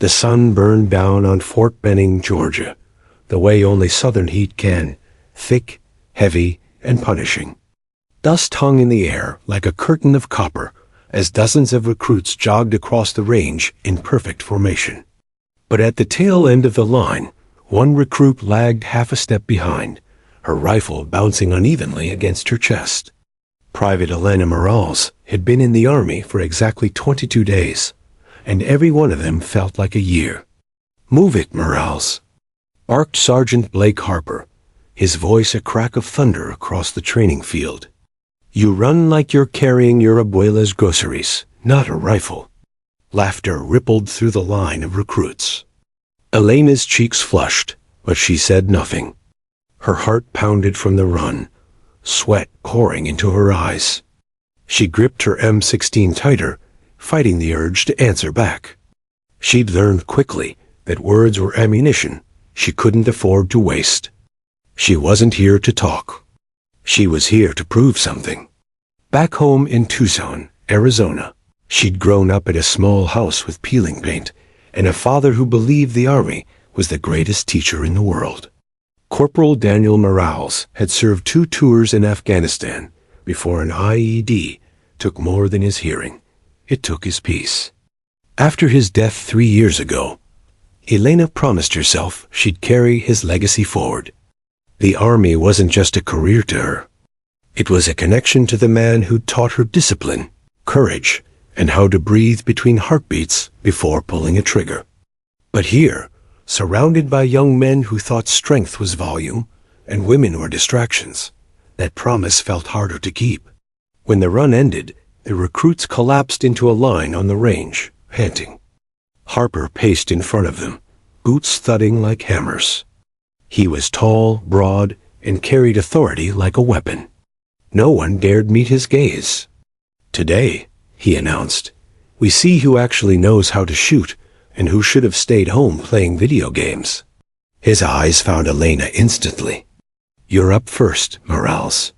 The sun burned down on Fort Benning, Georgia, the way only southern heat can, thick, heavy, and punishing. Dust hung in the air like a curtain of copper as dozens of recruits jogged across the range in perfect formation. But at the tail end of the line, one recruit lagged half a step behind, her rifle bouncing unevenly against her chest. Private Elena Morales had been in the Army for exactly 22 days, and every one of them felt like a year. "Move it, Morales," barked Sergeant Blake Harper, his voice a crack of thunder across the training field. "You run like you're carrying your abuela's groceries, not a rifle." Laughter rippled through the line of recruits. Elena's cheeks flushed, but she said nothing. Her heart pounded from the run, sweat pouring into her eyes. She gripped her M16 tighter, fighting the urge to answer back. She'd learned quickly that words were ammunition she couldn't afford to waste. She wasn't here to talk. She was here to prove something. Back home in Tucson, Arizona, she'd grown up at a small house with peeling paint and a father who believed the Army was the greatest teacher in the world. Corporal Daniel Morales had served 2 tours in Afghanistan before an IED took more than his hearing. It took his peace. After his death 3 years ago, Elena promised herself she'd carry his legacy forward. The Army wasn't just a career to her. It was a connection to the man who taught her discipline, courage, and how to breathe between heartbeats before pulling a trigger. But here, surrounded by young men who thought strength was volume and women were distractions, that promise felt harder to keep. When the run ended, the recruits collapsed into a line on the range, panting. Harper paced in front of them, boots thudding like hammers. He was tall, broad, and carried authority like a weapon. No one dared meet his gaze. "Today," he announced, "we see who actually knows how to shoot and who should have stayed home playing video games." His eyes found Elena instantly. "You're up first, Morales.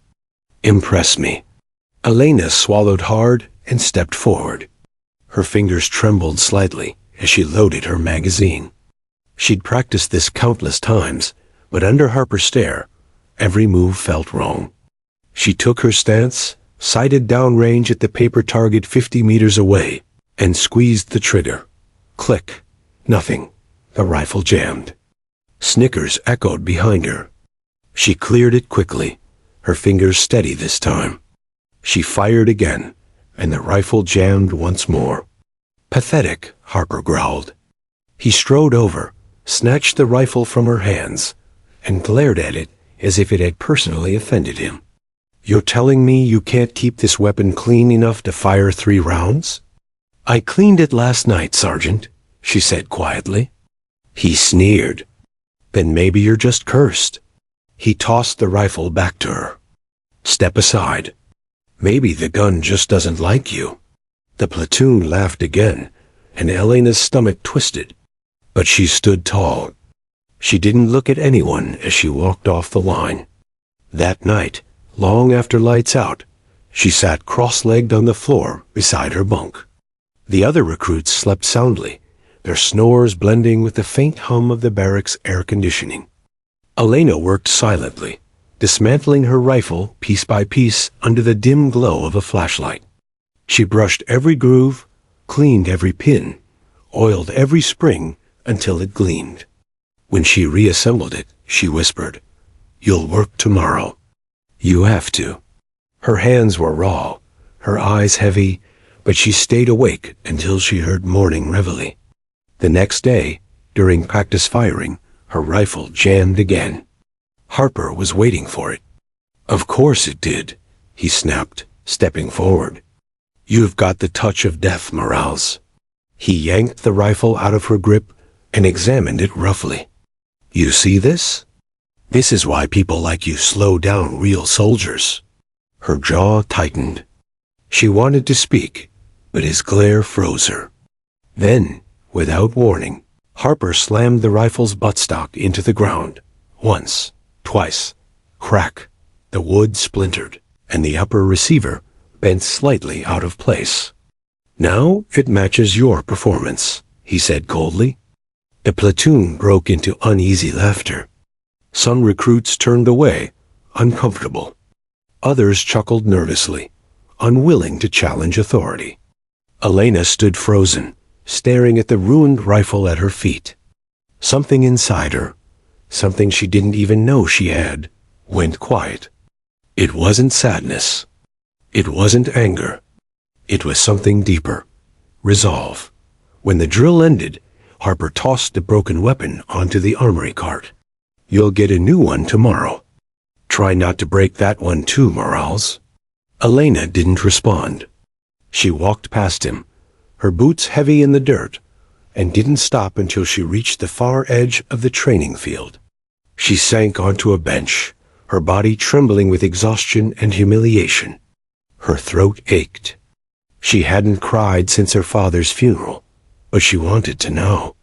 Impress me." Elena swallowed hard and stepped forward. Her fingers trembled slightly as she loaded her magazine. She'd practiced this countless times, but under Harper's stare, every move felt wrong. She took her stance, sighted downrange at the paper target 50 meters away, and squeezed the trigger. Click. Nothing. The rifle jammed. Snickers echoed behind her. She cleared it quickly, her fingers steady this time. She fired again, and the rifle jammed once more. "Pathetic," Harper growled. He strode over, snatched the rifle from her hands, and glared at it as if it had personally offended him. "You're telling me you can't keep this weapon clean enough to fire 3 rounds? "I cleaned it last night, Sergeant," she said quietly. He sneered. "Then maybe you're just cursed." He tossed the rifle back to her. "Step aside. Maybe the gun just doesn't like you." The platoon laughed again, and Elena's stomach twisted. But she stood tall. She didn't look at anyone as she walked off the line. That night, long after lights out, she sat cross-legged on the floor beside her bunk. The other recruits slept soundly, their snores blending with the faint hum of the barracks' air conditioning. Elena worked silently, dismantling her rifle piece by piece under the dim glow of a flashlight. She brushed every groove, cleaned every pin, oiled every spring until it gleamed. When she reassembled it, she whispered, "You'll work tomorrow. You have to." Her hands were raw, her eyes heavy, but she stayed awake until she heard morning reveille. The next day, during practice firing, her rifle jammed again. Harper was waiting for it. "Of course it did," he snapped, stepping forward. "You've got the touch of death, Morales." He yanked the rifle out of her grip and examined it roughly. "You see this? This is why people like you slow down real soldiers." Her jaw tightened. She wanted to speak, but his glare froze her. Then, without warning, Harper slammed the rifle's buttstock into the ground. Once, twice. Crack. The wood splintered, and the upper receiver bent slightly out of place. "Now it matches your performance," he said coldly. The platoon broke into uneasy laughter. Some recruits turned away, uncomfortable. Others chuckled nervously, unwilling to challenge authority. Elena stood frozen, staring at the ruined rifle at her feet. Something inside her, something she didn't even know she had, went quiet. It wasn't sadness. It wasn't anger. It was something deeper. Resolve. When the drill ended, Harper tossed the broken weapon onto the armory cart. You'll get a new one tomorrow. Try not to break that one too, Morales. Elena didn't respond. She walked past him, her boots heavy in the dirt, and didn't stop until she reached the far edge of the training field. She sank onto a bench, her body trembling with exhaustion and humiliation. Her throat ached. She hadn't cried since her father's funeral, but she wanted to know.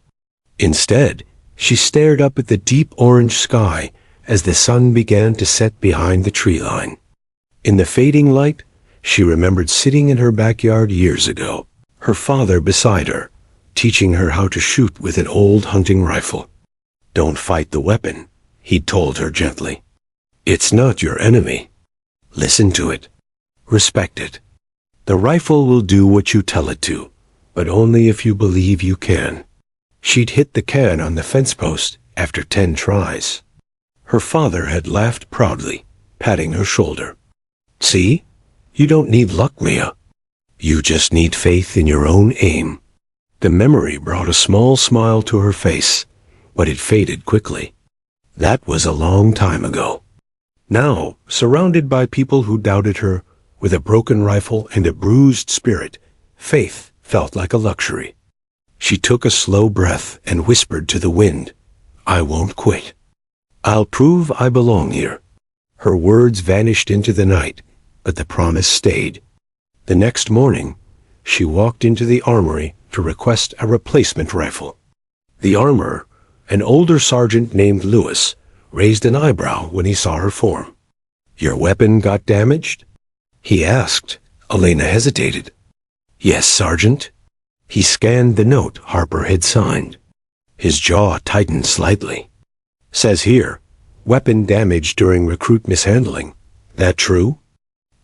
Instead, she stared up at the deep orange sky as the sun began to set behind the tree line. In the fading light, she remembered sitting in her backyard years ago, her father beside her, teaching her how to shoot with an old hunting rifle. Don't fight the weapon, he'd told her gently. It's not your enemy. Listen to it. Respect it. The rifle will do what you tell it to, but only if you believe you can. She'd hit the can on the fence post after 10 tries. Her father had laughed proudly, patting her shoulder. See? You don't need luck, Mia. You just need faith in your own aim. The memory brought a small smile to her face, but it faded quickly. That was a long time ago. Now, surrounded by people who doubted her, with a broken rifle and a bruised spirit, faith felt like a luxury. She took a slow breath and whispered to the wind, I won't quit. I'll prove I belong here. Her words vanished into the night, but the promise stayed. The next morning, she walked into the armory to request a replacement rifle. The armorer, an older sergeant named Lewis, raised an eyebrow when he saw her form. Your weapon got damaged? He asked. Elena hesitated. Yes, Sergeant. He scanned the note Harper had signed. His jaw tightened slightly. Says here, weapon damaged during recruit mishandling. That true?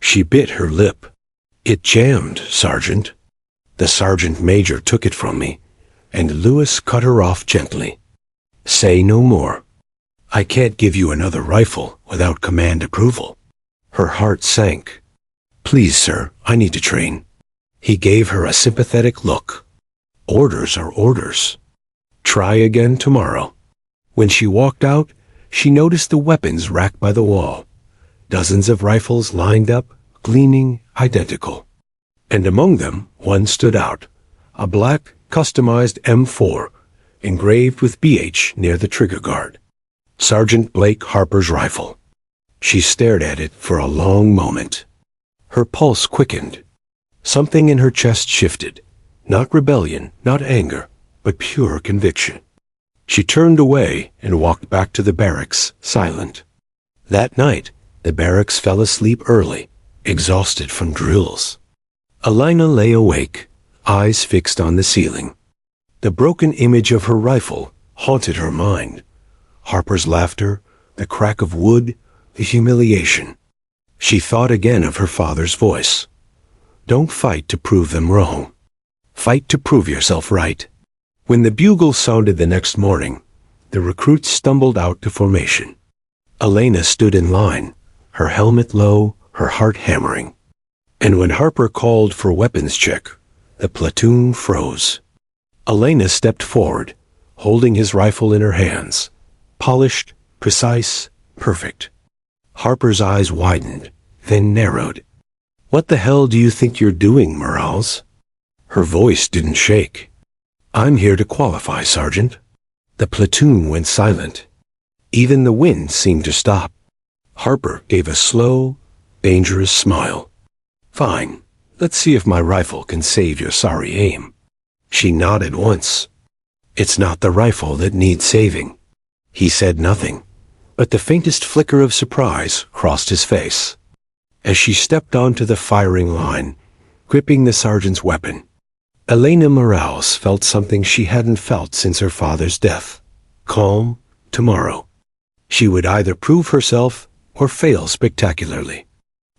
She bit her lip. It jammed, Sergeant. The sergeant major took it from me, and Lewis cut her off gently. Say no more. I can't give you another rifle without command approval. Her heart sank. Please, sir, I need to train. He gave her a sympathetic look. Orders are orders. Try again tomorrow. When she walked out, she noticed the weapons racked by the wall. Dozens of rifles lined up, gleaming identical. And among them, one stood out, a black, customized M4, engraved with BH near the trigger guard. Sergeant Blake Harper's rifle. She stared at it for a long moment. Her pulse quickened. Something in her chest shifted. Not rebellion, not anger, but pure conviction. She turned away and walked back to the barracks, silent. That night, the barracks fell asleep early, exhausted from drills. Elena lay awake, eyes fixed on the ceiling. The broken image of her rifle haunted her mind. Harper's laughter, the crack of wood, the humiliation. She thought again of her father's voice. Don't fight to prove them wrong. Fight to prove yourself right. When the bugle sounded the next morning, the recruits stumbled out to formation. Elena stood in line, her helmet low, her heart hammering. And when Harper called for weapons check, the platoon froze. Elena stepped forward, holding his rifle in her hands. Polished, precise, perfect. Harper's eyes widened, then narrowed. What the hell do you think you're doing, Morales? Her voice didn't shake. I'm here to qualify, Sergeant. The platoon went silent. Even the wind seemed to stop. Harper gave a slow, dangerous smile. Fine. Let's see if my rifle can save your sorry aim. She nodded once. It's not the rifle that needs saving. He said nothing, but the faintest flicker of surprise crossed his face. As she stepped onto the firing line, gripping the sergeant's weapon, Elena Morales felt something she hadn't felt since her father's death. Calm tomorrow. She would either prove herself or fail spectacularly.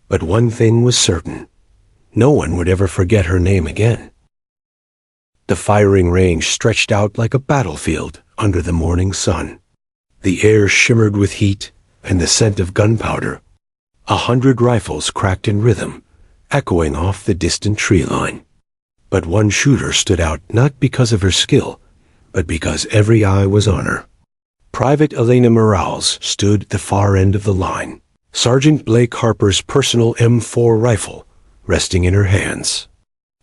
But one thing was certain. No one would ever forget her name again. The firing range stretched out like a battlefield under the morning sun. The air shimmered with heat and the scent of gunpowder. 100 rifles cracked in rhythm, echoing off the distant tree line. But one shooter stood out not because of her skill, but because every eye was on her. Private Elena Morales stood at the far end of the line, Sergeant Blake Harper's personal M4 rifle resting in her hands.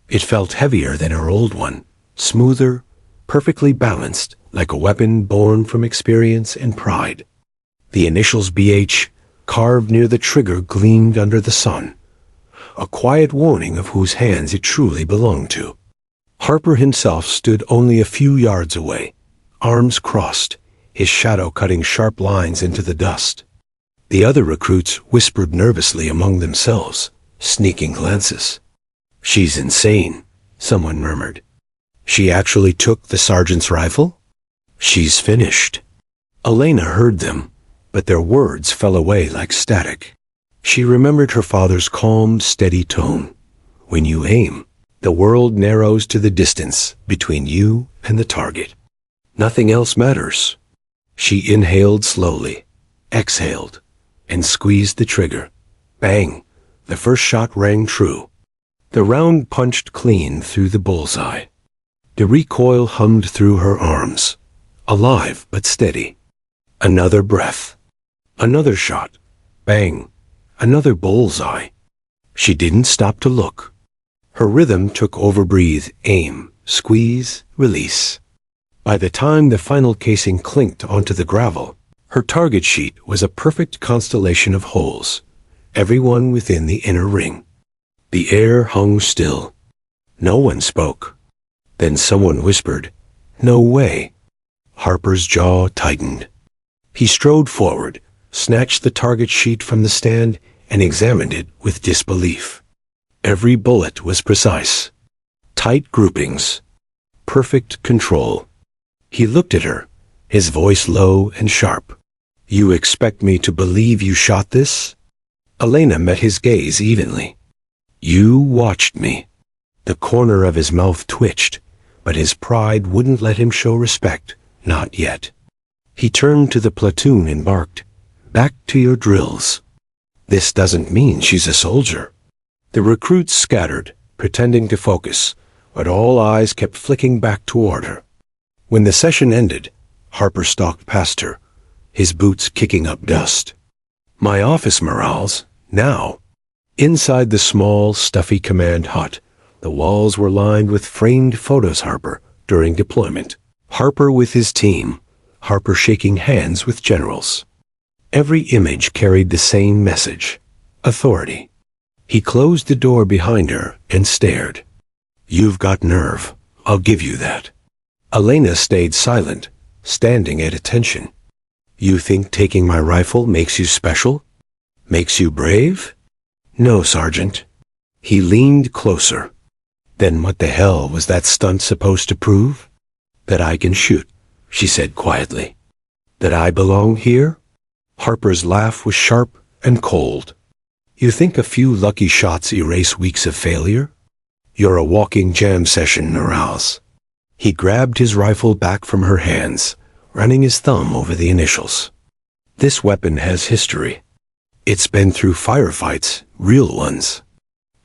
It felt heavier than her old one, smoother, perfectly balanced, like a weapon born from experience and pride. The initials BH, carved near the trigger, gleamed under the sun, a quiet warning of whose hands it truly belonged to. Harper himself stood only a few yards away, arms crossed, his shadow cutting sharp lines into the dust. The other recruits whispered nervously among themselves, sneaking glances. "She's insane," someone murmured. "She actually took the sergeant's rifle? She's finished." Elena heard them, but their words fell away like static. She remembered her father's calm, steady tone. When you aim, the world narrows to the distance between you and the target. Nothing else matters. She inhaled slowly, exhaled, and squeezed the trigger. Bang! The first shot rang true. The round punched clean through the bullseye. The recoil hummed through her arms, alive but steady. Another breath. Another shot. Bang! Another bullseye. She didn't stop to look. Her rhythm took over: breathe, aim, squeeze, release. By the time the final casing clinked onto the gravel, her target sheet was a perfect constellation of holes, every one within the inner ring. The air hung still. No one spoke. Then someone whispered, "No way." Harper's jaw tightened. He strode forward, snatched the target sheet from the stand, and examined it with disbelief. Every bullet was precise. Tight groupings. Perfect control. He looked at her, his voice low and sharp. "You expect me to believe you shot this?" Elena met his gaze evenly. "You watched me." The corner of his mouth twitched, but his pride wouldn't let him show respect, not yet. He turned to the platoon and barked, "Back to your drills." "This doesn't mean she's a soldier." The recruits scattered, pretending to focus, but all eyes kept flicking back toward her. When the session ended, Harper stalked past her, his boots kicking up dust. "My office, Morales, now." Inside the small, stuffy command hut, the walls were lined with framed photos Harper during deployment. Harper with his team, Harper shaking hands with generals. Every image carried the same message: authority. He closed the door behind her and stared. "You've got nerve, I'll give you that." Elena stayed silent, standing at attention. "You think taking my rifle makes you special? Makes you brave?" "No, Sergeant." He leaned closer. "Then what the hell was that stunt supposed to prove?" "That I can shoot," she said quietly. "That I belong here?" Harper's laugh was sharp and cold. "You think a few lucky shots erase weeks of failure? You're a walking jam session, Morales." He grabbed his rifle back from her hands, running his thumb over the initials. "This weapon has history. It's been through firefights, real ones.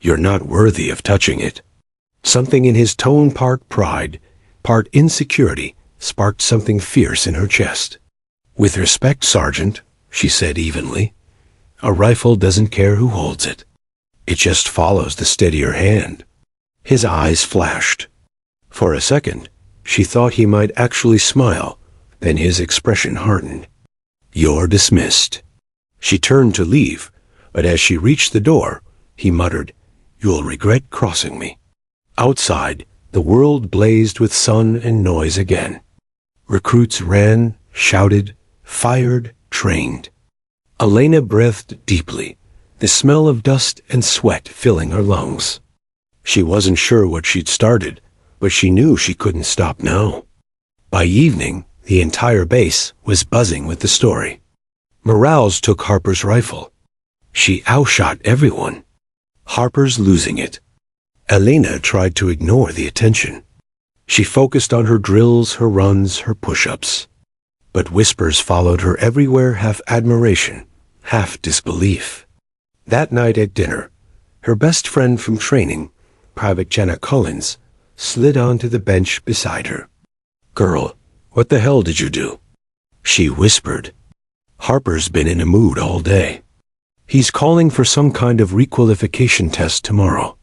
You're not worthy of touching it." Something in his tone, part pride, part insecurity, sparked something fierce in her chest. "With respect, Sergeant," she said evenly, "a rifle doesn't care who holds it. It just follows the steadier hand." His eyes flashed. For a second, she thought he might actually smile, then his expression hardened. "You're dismissed." She turned to leave, but as she reached the door, he muttered, "You'll regret crossing me." Outside, the world blazed with sun and noise again. Recruits ran, shouted, fired, trained. Elena breathed deeply, the smell of dust and sweat filling her lungs. She wasn't sure what she'd started, but she knew she couldn't stop now. By evening, the entire base was buzzing with the story. Morales took Harper's rifle. She outshot everyone. Harper's losing it. Elena tried to ignore the attention. She focused on her drills, her runs, her push-ups. But whispers followed her everywhere, half admiration, half disbelief. That night at dinner, her best friend from training, Private Jenna Collins, slid onto the bench beside her. "Girl, what the hell did you do?" she whispered. "Harper's been in a mood all day. He's calling for some kind of requalification test tomorrow."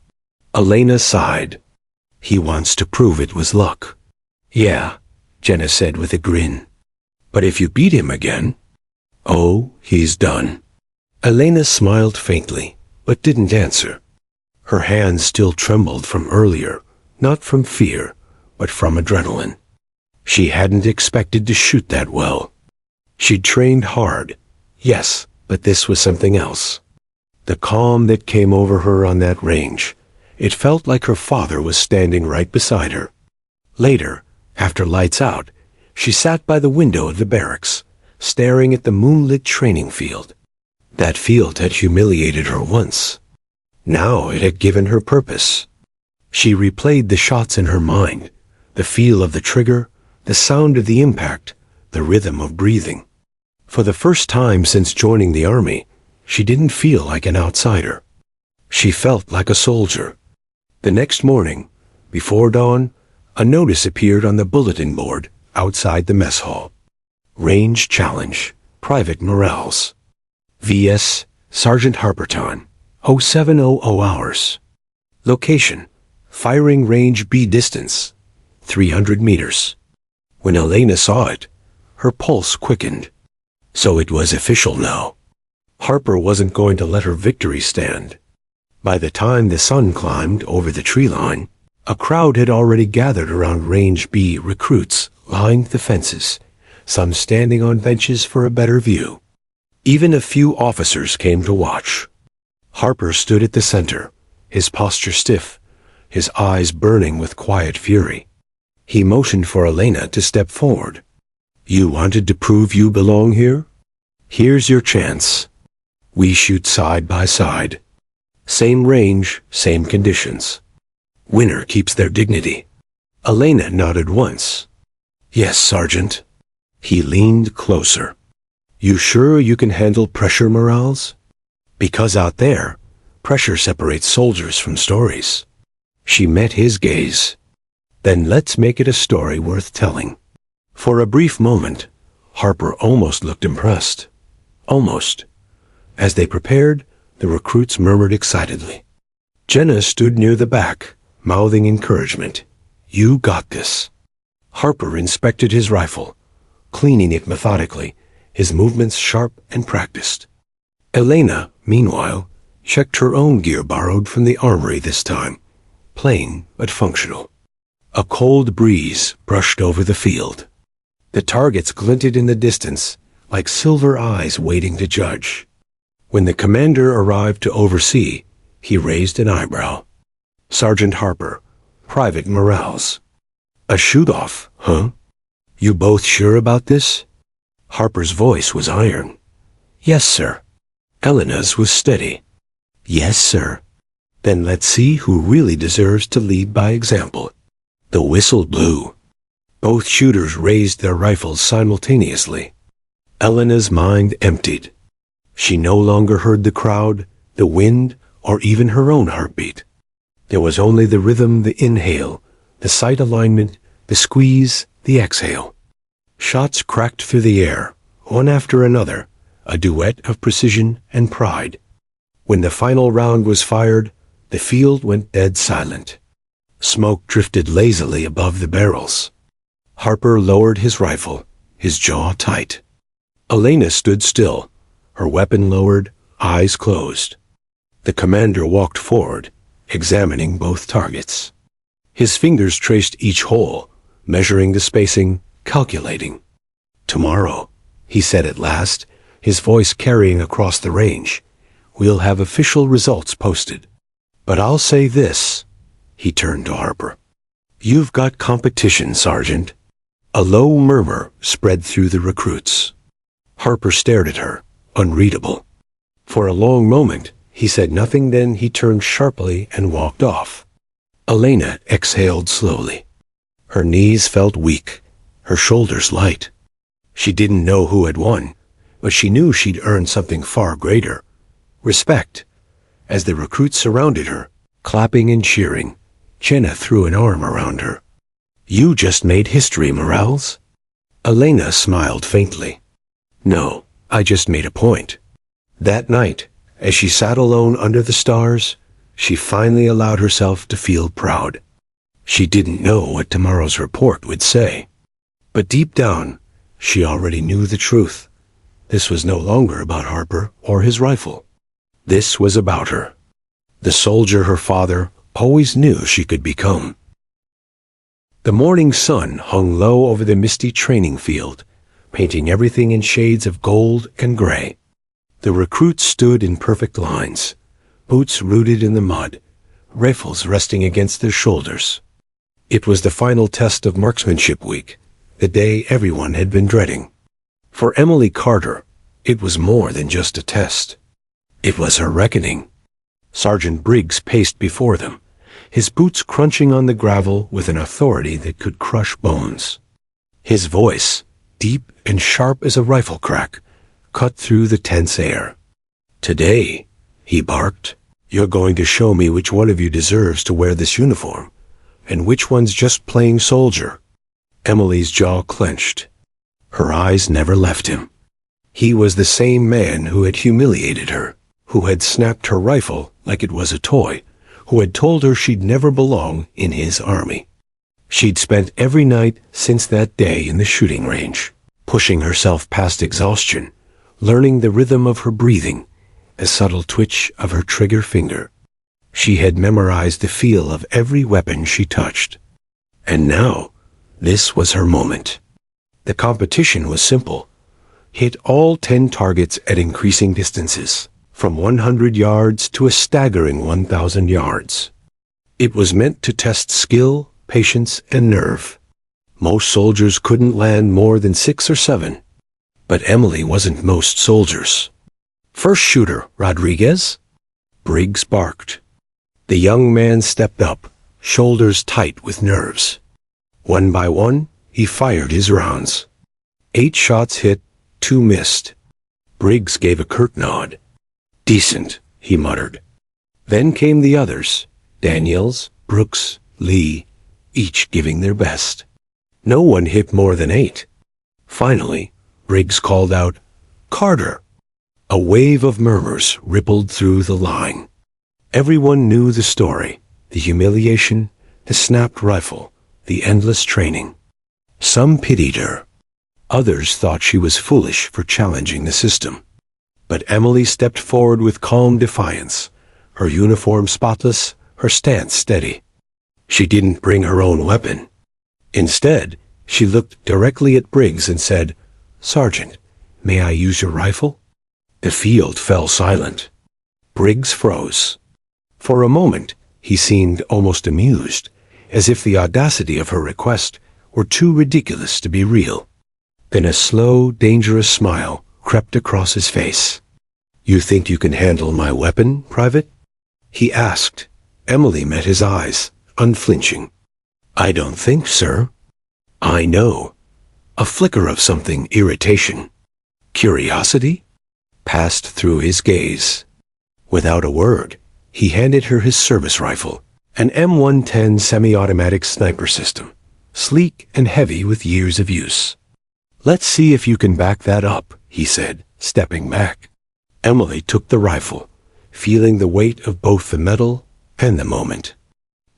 Elena sighed. "He wants to prove it was luck." "Yeah," Jenna said with a grin. "But if you beat him again..." "Oh, he's done." Elena smiled faintly, but didn't answer. Her hands still trembled from earlier, not from fear, but from adrenaline. She hadn't expected to shoot that well. She'd trained hard, yes, but this was something else. The calm that came over her on that range, it felt like her father was standing right beside her. Later, after lights out, she sat by the window of the barracks, staring at the moonlit training field. That field had humiliated her once. Now it had given her purpose. She replayed the shots in her mind, the feel of the trigger, the sound of the impact, the rhythm of breathing. For the first time since joining the army, she didn't feel like an outsider. She felt like a soldier. The next morning, before dawn, a notice appeared on the bulletin board outside the mess hall. Range challenge, Private Morales. V.S. Sergeant Harperton, 0700 hours. Location, firing range B distance, 300 meters. When Elena saw it, her pulse quickened. So it was official now. Harper wasn't going to let her victory stand. By the time the sun climbed over the tree line, a crowd had already gathered around Range B recruits lined the fences, some standing on benches for a better view. Even a few officers came to watch. Harper stood at the center, his posture stiff, his eyes burning with quiet fury. He motioned for Elena to step forward. "You wanted to prove you belong here? Here's your chance. We shoot side by side. Same range, same conditions. Winner keeps their dignity." Elena nodded once. "Yes, Sergeant." He leaned closer. "You sure you can handle pressure, Morales? Because out there, pressure separates soldiers from stories." She met his gaze. "Then let's make it a story worth telling." For a brief moment, Harper almost looked impressed. Almost. As they prepared, the recruits murmured excitedly. Jenna stood near the back, mouthing encouragement. "You got this." Harper inspected his rifle, cleaning it methodically, his movements sharp and practiced. Elena, meanwhile, checked her own gear borrowed from the armory this time, plain but functional. A cold breeze brushed over the field. The targets glinted in the distance, like silver eyes waiting to judge. When the commander arrived to oversee, he raised an eyebrow. "Sergeant Harper, Private Morales." "A shoot-off, huh? You both sure about this?" Harper's voice was iron. "Yes, sir." Elena's was steady. "Yes, sir." "Then let's see who really deserves to lead by example." The whistle blew. Both shooters raised their rifles simultaneously. Elena's mind emptied. She no longer heard the crowd, the wind, or even her own heartbeat. There was only the rhythm, the inhale, the sight alignment, the squeeze, the exhale. Shots cracked through the air, one after another, a duet of precision and pride. When the final round was fired, the field went dead silent. Smoke drifted lazily above the barrels. Harper lowered his rifle, his jaw tight. Elena stood still, her weapon lowered, eyes closed. The commander walked forward, examining both targets. His fingers traced each hole, measuring the spacing, calculating. "Tomorrow," he said at last, his voice carrying across the range, "we'll have official results posted. But I'll say this," he turned to Harper. "You've got competition, Sergeant." A low murmur spread through the recruits. Harper stared at her, unreadable. For a long moment, he said nothing, then he turned sharply and walked off. Elena exhaled slowly. Her knees felt weak, her shoulders light. She didn't know who had won, but she knew she'd earned something far greater: respect. As the recruits surrounded her, clapping and cheering, Jenna threw an arm around her. "You just made history, Morales." Elena smiled faintly. "No, I just made a point." That night, as she sat alone under the stars, she finally allowed herself to feel proud. She didn't know what tomorrow's report would say, but deep down, she already knew the truth. This was no longer about Harper or his rifle. This was about her, the soldier her father always knew she could become. The morning sun hung low over the misty training field, painting everything in shades of gold and gray. The recruits stood in perfect lines, boots rooted in the mud, rifles resting against their shoulders. It was the final test of marksmanship week, the day everyone had been dreading. For Emily Carter, it was more than just a test. It was her reckoning. Sergeant Briggs paced before them, his boots crunching on the gravel with an authority that could crush bones. His voice, deep and sharp as a rifle crack, cut through the tense air. "Today," he barked, "you're going to show me which one of you deserves to wear this uniform, and which one's just playing soldier." Emily's jaw clenched. Her eyes never left him. He was the same man who had humiliated her, who had snapped her rifle like it was a toy, who had told her she'd never belong in his army. She'd spent every night since that day in the shooting range, pushing herself past exhaustion, learning the rhythm of her breathing, a subtle twitch of her trigger finger. She had memorized the feel of every weapon she touched. And now, this was her moment. The competition was simple. Hit all 10 targets at increasing distances, from 100 yards to a staggering 1,000 yards. It was meant to test skill, patience, and nerve. Most soldiers couldn't land more than 6 or 7. But Emily wasn't most soldiers. "First shooter, Rodriguez?" Briggs barked. The young man stepped up, shoulders tight with nerves. One by one, he fired his rounds. 8 shots hit, 2 missed. Briggs gave a curt nod. "Decent," he muttered. Then came the others, Daniels, Brooks, Lee, each giving their best. No one hit more than 8. Finally, Briggs called out, "Carter!" A wave of murmurs rippled through the line. Everyone knew the story, the humiliation, the snapped rifle, the endless training. Some pitied her. Others thought she was foolish for challenging the system. But Emily stepped forward with calm defiance, her uniform spotless, her stance steady. She didn't bring her own weapon. Instead, she looked directly at Briggs and said, "Sergeant, may I use your rifle?" The field fell silent. Briggs froze. For a moment, he seemed almost amused, as if the audacity of her request were too ridiculous to be real. Then a slow, dangerous smile crept across his face. "You think you can handle my weapon, Private?" he asked. Emily met his eyes, unflinching. "I don't think, sir." "I know." A flicker of something, irritation, curiosity, passed through his gaze. Without a word, he handed her his service rifle, an M110 semi-automatic sniper system, sleek and heavy with years of use. "Let's see if you can back that up," he said, stepping back. Emily took the rifle, feeling the weight of both the metal and the moment.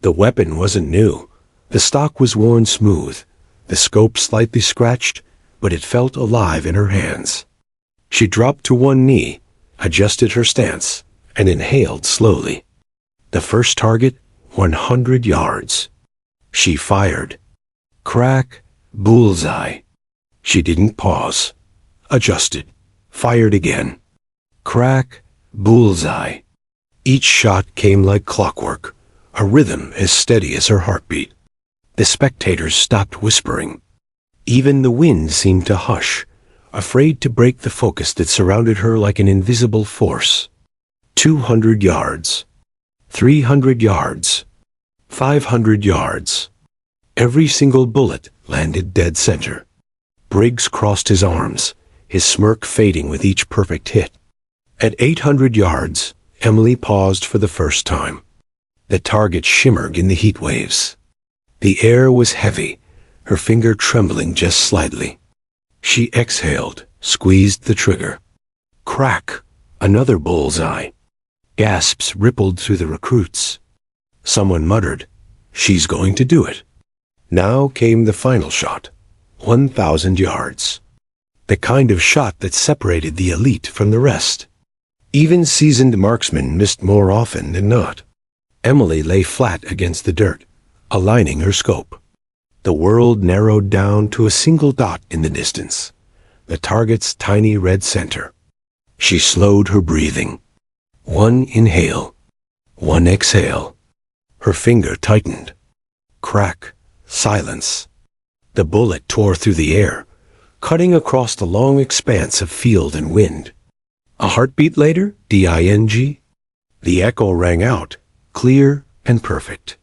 The weapon wasn't new. The stock was worn smooth, the scope slightly scratched, but it felt alive in her hands. She dropped to one knee, adjusted her stance, and inhaled slowly. The first target, 100 yards. She fired. Crack, bullseye. She didn't pause. Adjusted. Fired again. Crack, bullseye. Each shot came like clockwork, a rhythm as steady as her heartbeat. The spectators stopped whispering. Even the wind seemed to hush, afraid to break the focus that surrounded her like an invisible force. 200 yards. 300 yards. 500 yards. Every single bullet landed dead center. Briggs crossed his arms, his smirk fading with each perfect hit. At 800 yards, Emily paused for the first time. The target shimmered in the heat waves. The air was heavy, her finger trembling just slightly. She exhaled, squeezed the trigger. Crack! Another bullseye. Gasps rippled through the recruits. Someone muttered, "She's going to do it." Now came the final shot. 1,000 yards. The kind of shot that separated the elite from the rest. Even seasoned marksmen missed more often than not. Emily lay flat against the dirt, aligning her scope. The world narrowed down to a single dot in the distance, the target's tiny red center. She slowed her breathing. One inhale, one exhale. Her finger tightened. Crack, silence. The bullet tore through the air, cutting across the long expanse of field and wind. A heartbeat later, DING. The echo rang out, clear and perfect.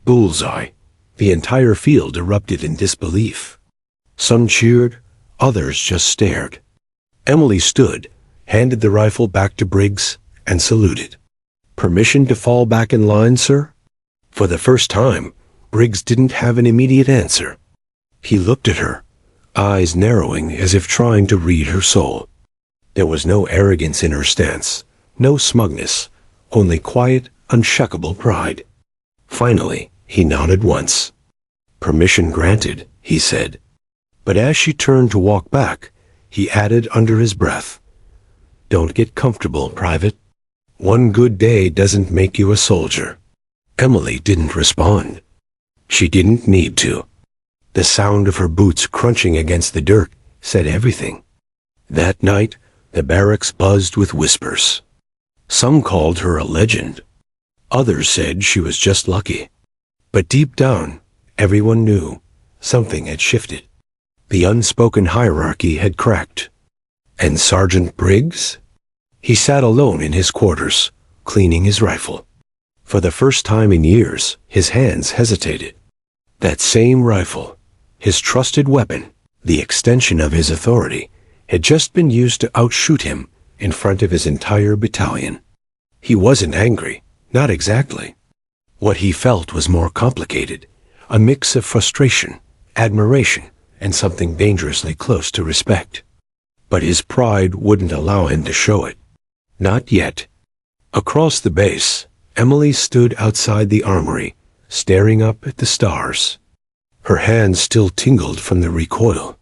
Bullseye. The entire field erupted in disbelief. Some cheered, others just stared. Emily stood, handed the rifle back to Briggs, and saluted. "Permission to fall back in line, sir?" For the first time, Briggs didn't have an immediate answer. He looked at her, eyes narrowing as if trying to read her soul. There was no arrogance in her stance, no smugness, only quiet, unshakable pride. Finally, he nodded once. "Permission granted," he said. But as she turned to walk back, he added under his breath, "Don't get comfortable, Private. One good day doesn't make you a soldier." Emily didn't respond. She didn't need to. The sound of her boots crunching against the dirt said everything. That night, the barracks buzzed with whispers. Some called her a legend. Others said she was just lucky. But deep down, everyone knew something had shifted. The unspoken hierarchy had cracked. And Sergeant Briggs? He sat alone in his quarters, cleaning his rifle. For the first time in years, his hands hesitated. That same rifle, his trusted weapon, the extension of his authority, had just been used to outshoot him in front of his entire battalion. He wasn't angry, not exactly. What he felt was more complicated, a mix of frustration, admiration, and something dangerously close to respect. But his pride wouldn't allow him to show it. Not yet. Across the base, Emily stood outside the armory, staring up at the stars. Her hands still tingled from the recoil.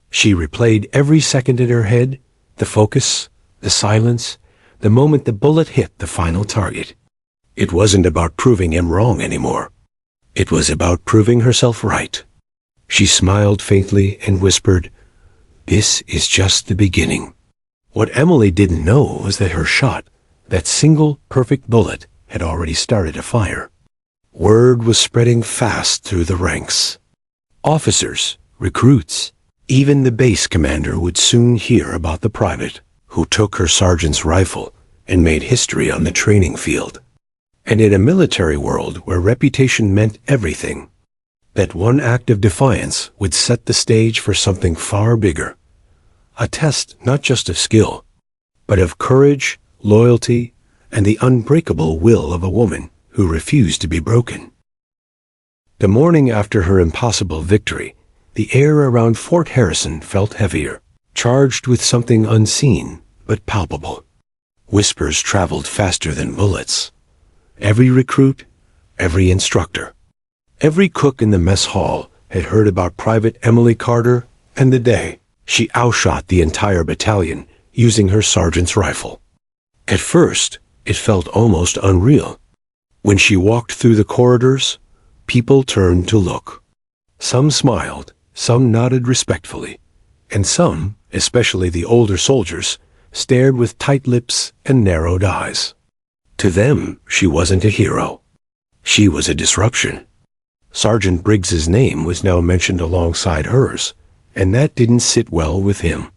She replayed every second in her head, the focus, the silence, the moment the bullet hit the final target. It wasn't about proving him wrong anymore. It was about proving herself right. She smiled faintly and whispered, "This is just the beginning." What Emily didn't know was that her shot, that single perfect bullet, had already started a fire. Word was spreading fast through the ranks. Officers, recruits, even the base commander would soon hear about the private who took her sergeant's rifle and made history on the training field. And in a military world where reputation meant everything, that one act of defiance would set the stage for something far bigger. A test not just of skill, but of courage, loyalty, and the unbreakable will of a woman who refused to be broken. The morning after her impossible victory, the air around Fort Harrison felt heavier, charged with something unseen but palpable. Whispers traveled faster than bullets. Every recruit, every instructor, every cook in the mess hall had heard about Private Emily Carter and the day she outshot the entire battalion using her sergeant's rifle. At first, it felt almost unreal. When she walked through the corridors, people turned to look. Some smiled, some nodded respectfully, and some, especially the older soldiers, stared with tight lips and narrowed eyes. To them, she wasn't a hero. She was a disruption. Sergeant Briggs's name was now mentioned alongside hers, and that didn't sit well with him.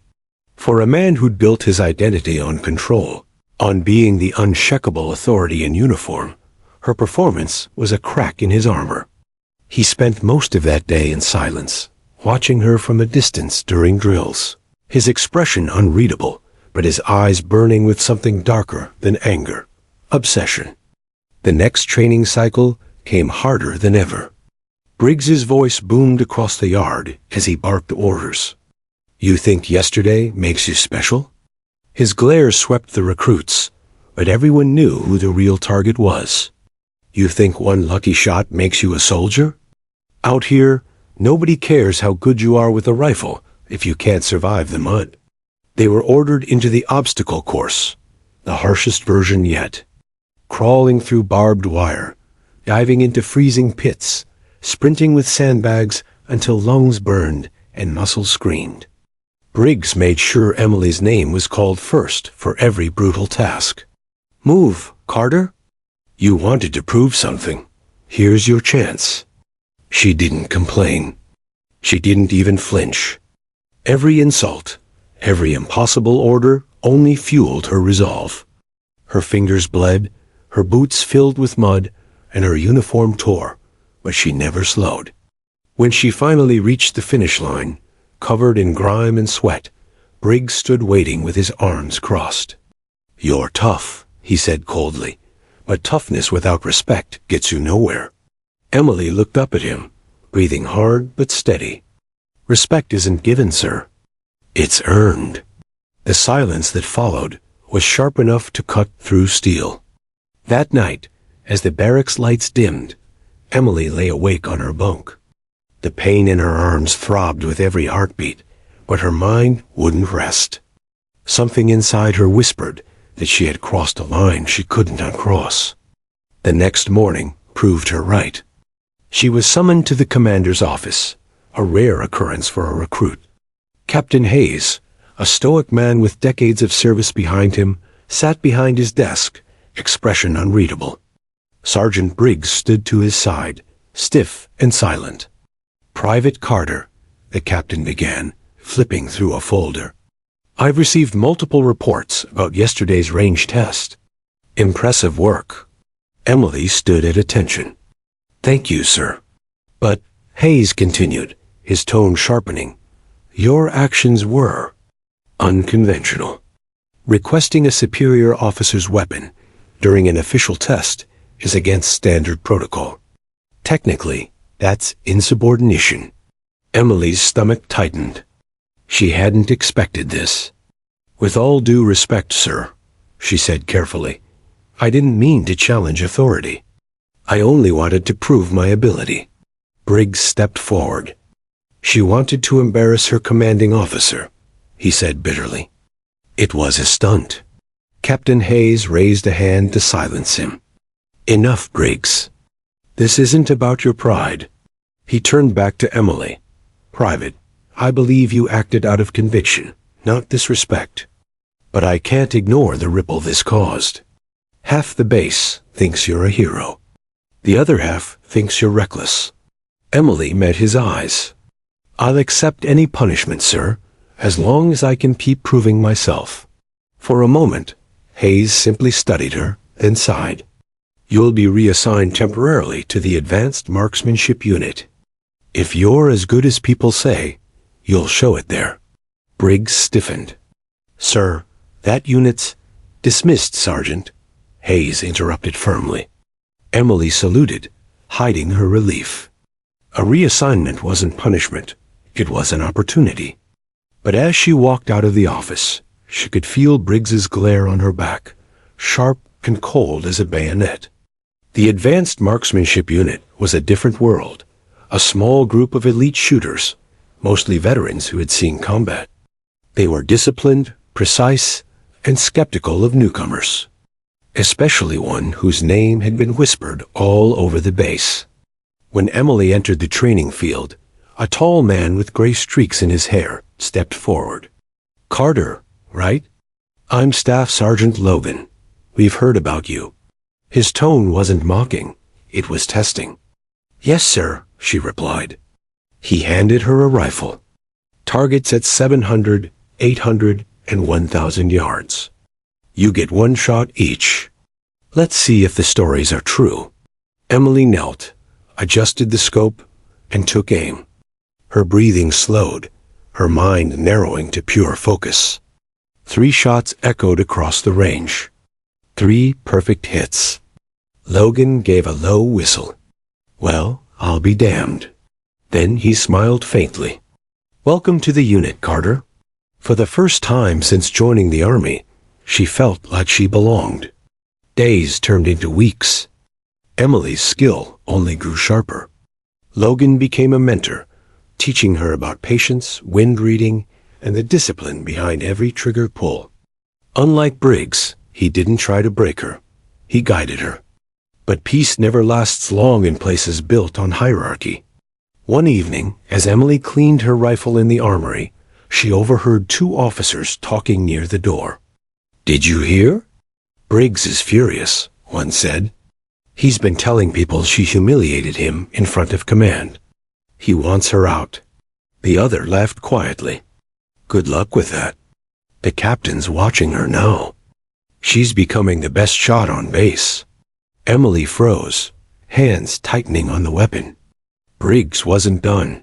For a man who'd built his identity on control, on being the unshakable authority in uniform, her performance was a crack in his armor. He spent most of that day in silence, watching her from a distance during drills, his expression unreadable, but his eyes burning with something darker than anger, obsession. The next training cycle came harder than ever. Briggs's voice boomed across the yard as he barked orders. "You think yesterday makes you special?" His glare swept the recruits, but everyone knew who the real target was. "You think one lucky shot makes you a soldier? Out here, nobody cares how good you are with a rifle if you can't survive the mud." They were ordered into the obstacle course, the harshest version yet. Crawling through barbed wire, diving into freezing pits, sprinting with sandbags until lungs burned and muscles screamed. Briggs made sure Emily's name was called first for every brutal task. "Move, Carter. You wanted to prove something. Here's your chance." She didn't complain. She didn't even flinch. Every insult, every impossible order only fueled her resolve. Her fingers bled, her boots filled with mud, and her uniform tore, but she never slowed. When she finally reached the finish line, covered in grime and sweat, Briggs stood waiting with his arms crossed. "You're tough," he said coldly, "but toughness without respect gets you nowhere." Emily looked up at him, breathing hard but steady. "Respect isn't given, sir. It's earned." The silence that followed was sharp enough to cut through steel. That night, as the barracks lights dimmed, Emily lay awake on her bunk. The pain in her arms throbbed with every heartbeat, but her mind wouldn't rest. Something inside her whispered that she had crossed a line she couldn't uncross. The next morning proved her right. She was summoned to the commander's office, a rare occurrence for a recruit. Captain Hayes, a stoic man with decades of service behind him, sat behind his desk, expression unreadable. Sergeant Briggs stood to his side, stiff and silent. "Private Carter," the captain began, flipping through a folder. "I've received multiple reports about yesterday's range test. Impressive work." Emily stood at attention. "Thank you, sir." "But," Hayes continued, his tone sharpening, "your actions were unconventional. Requesting a superior officer's weapon during an official test is against standard protocol. Technically, that's insubordination." Emily's stomach tightened. She hadn't expected this. "With all due respect, sir," she said carefully, "I didn't mean to challenge authority. I only wanted to prove my ability." Briggs stepped forward. "She wanted to embarrass her commanding officer," he said bitterly. "It was a stunt." Captain Hayes raised a hand to silence him. "Enough, Briggs. This isn't about your pride." He turned back to Emily. "Private, I believe you acted out of conviction, not disrespect. But I can't ignore the ripple this caused. Half the base thinks you're a hero. The other half thinks you're reckless." Emily met his eyes. "I'll accept any punishment, sir, as long as I can keep proving myself." For a moment, Hayes simply studied her, then sighed. "You'll be reassigned temporarily to the Advanced Marksmanship Unit. If you're as good as people say, you'll show it there." Briggs stiffened. "Sir, that unit's—" "Dismissed, Sergeant," Hayes interrupted firmly. Emily saluted, hiding her relief. A reassignment wasn't punishment. It was an opportunity. But as she walked out of the office, she could feel Briggs's glare on her back, sharp and cold as a bayonet. The Advanced Marksmanship Unit was a different world, a small group of elite shooters, mostly veterans who had seen combat. They were disciplined, precise, and skeptical of newcomers, especially one whose name had been whispered all over the base. When Emily entered the training field, a tall man with gray streaks in his hair stepped forward. "Carter, right? I'm Staff Sergeant Logan. We've heard about you." His tone wasn't mocking, it was testing. Yes, sir, she replied. He handed her a rifle. Targets at 700, 800, and 1,000 yards. You get one shot each. Let's see if the stories are true. Emily knelt, adjusted the scope, and took aim. Her breathing slowed, her mind narrowing to pure focus. 3 shots echoed across the range. 3 perfect hits. Logan gave a low whistle. Well, I'll be damned. Then he smiled faintly. Welcome to the unit, Carter. For the first time since joining the army, she felt like she belonged. Days turned into weeks. Emily's skill only grew sharper. Logan became a mentor, teaching her about patience, wind reading, and the discipline behind every trigger pull. Unlike Briggs, he didn't try to break her. He guided her. But peace never lasts long in places built on hierarchy. One evening, as Emily cleaned her rifle in the armory, she overheard 2 officers talking near the door. Did you hear? Briggs is furious, one said. He's been telling people she humiliated him in front of command. He wants her out. The other laughed quietly. Good luck with that. The captain's watching her now. She's becoming the best shot on base. Emily froze, hands tightening on the weapon. Briggs wasn't done.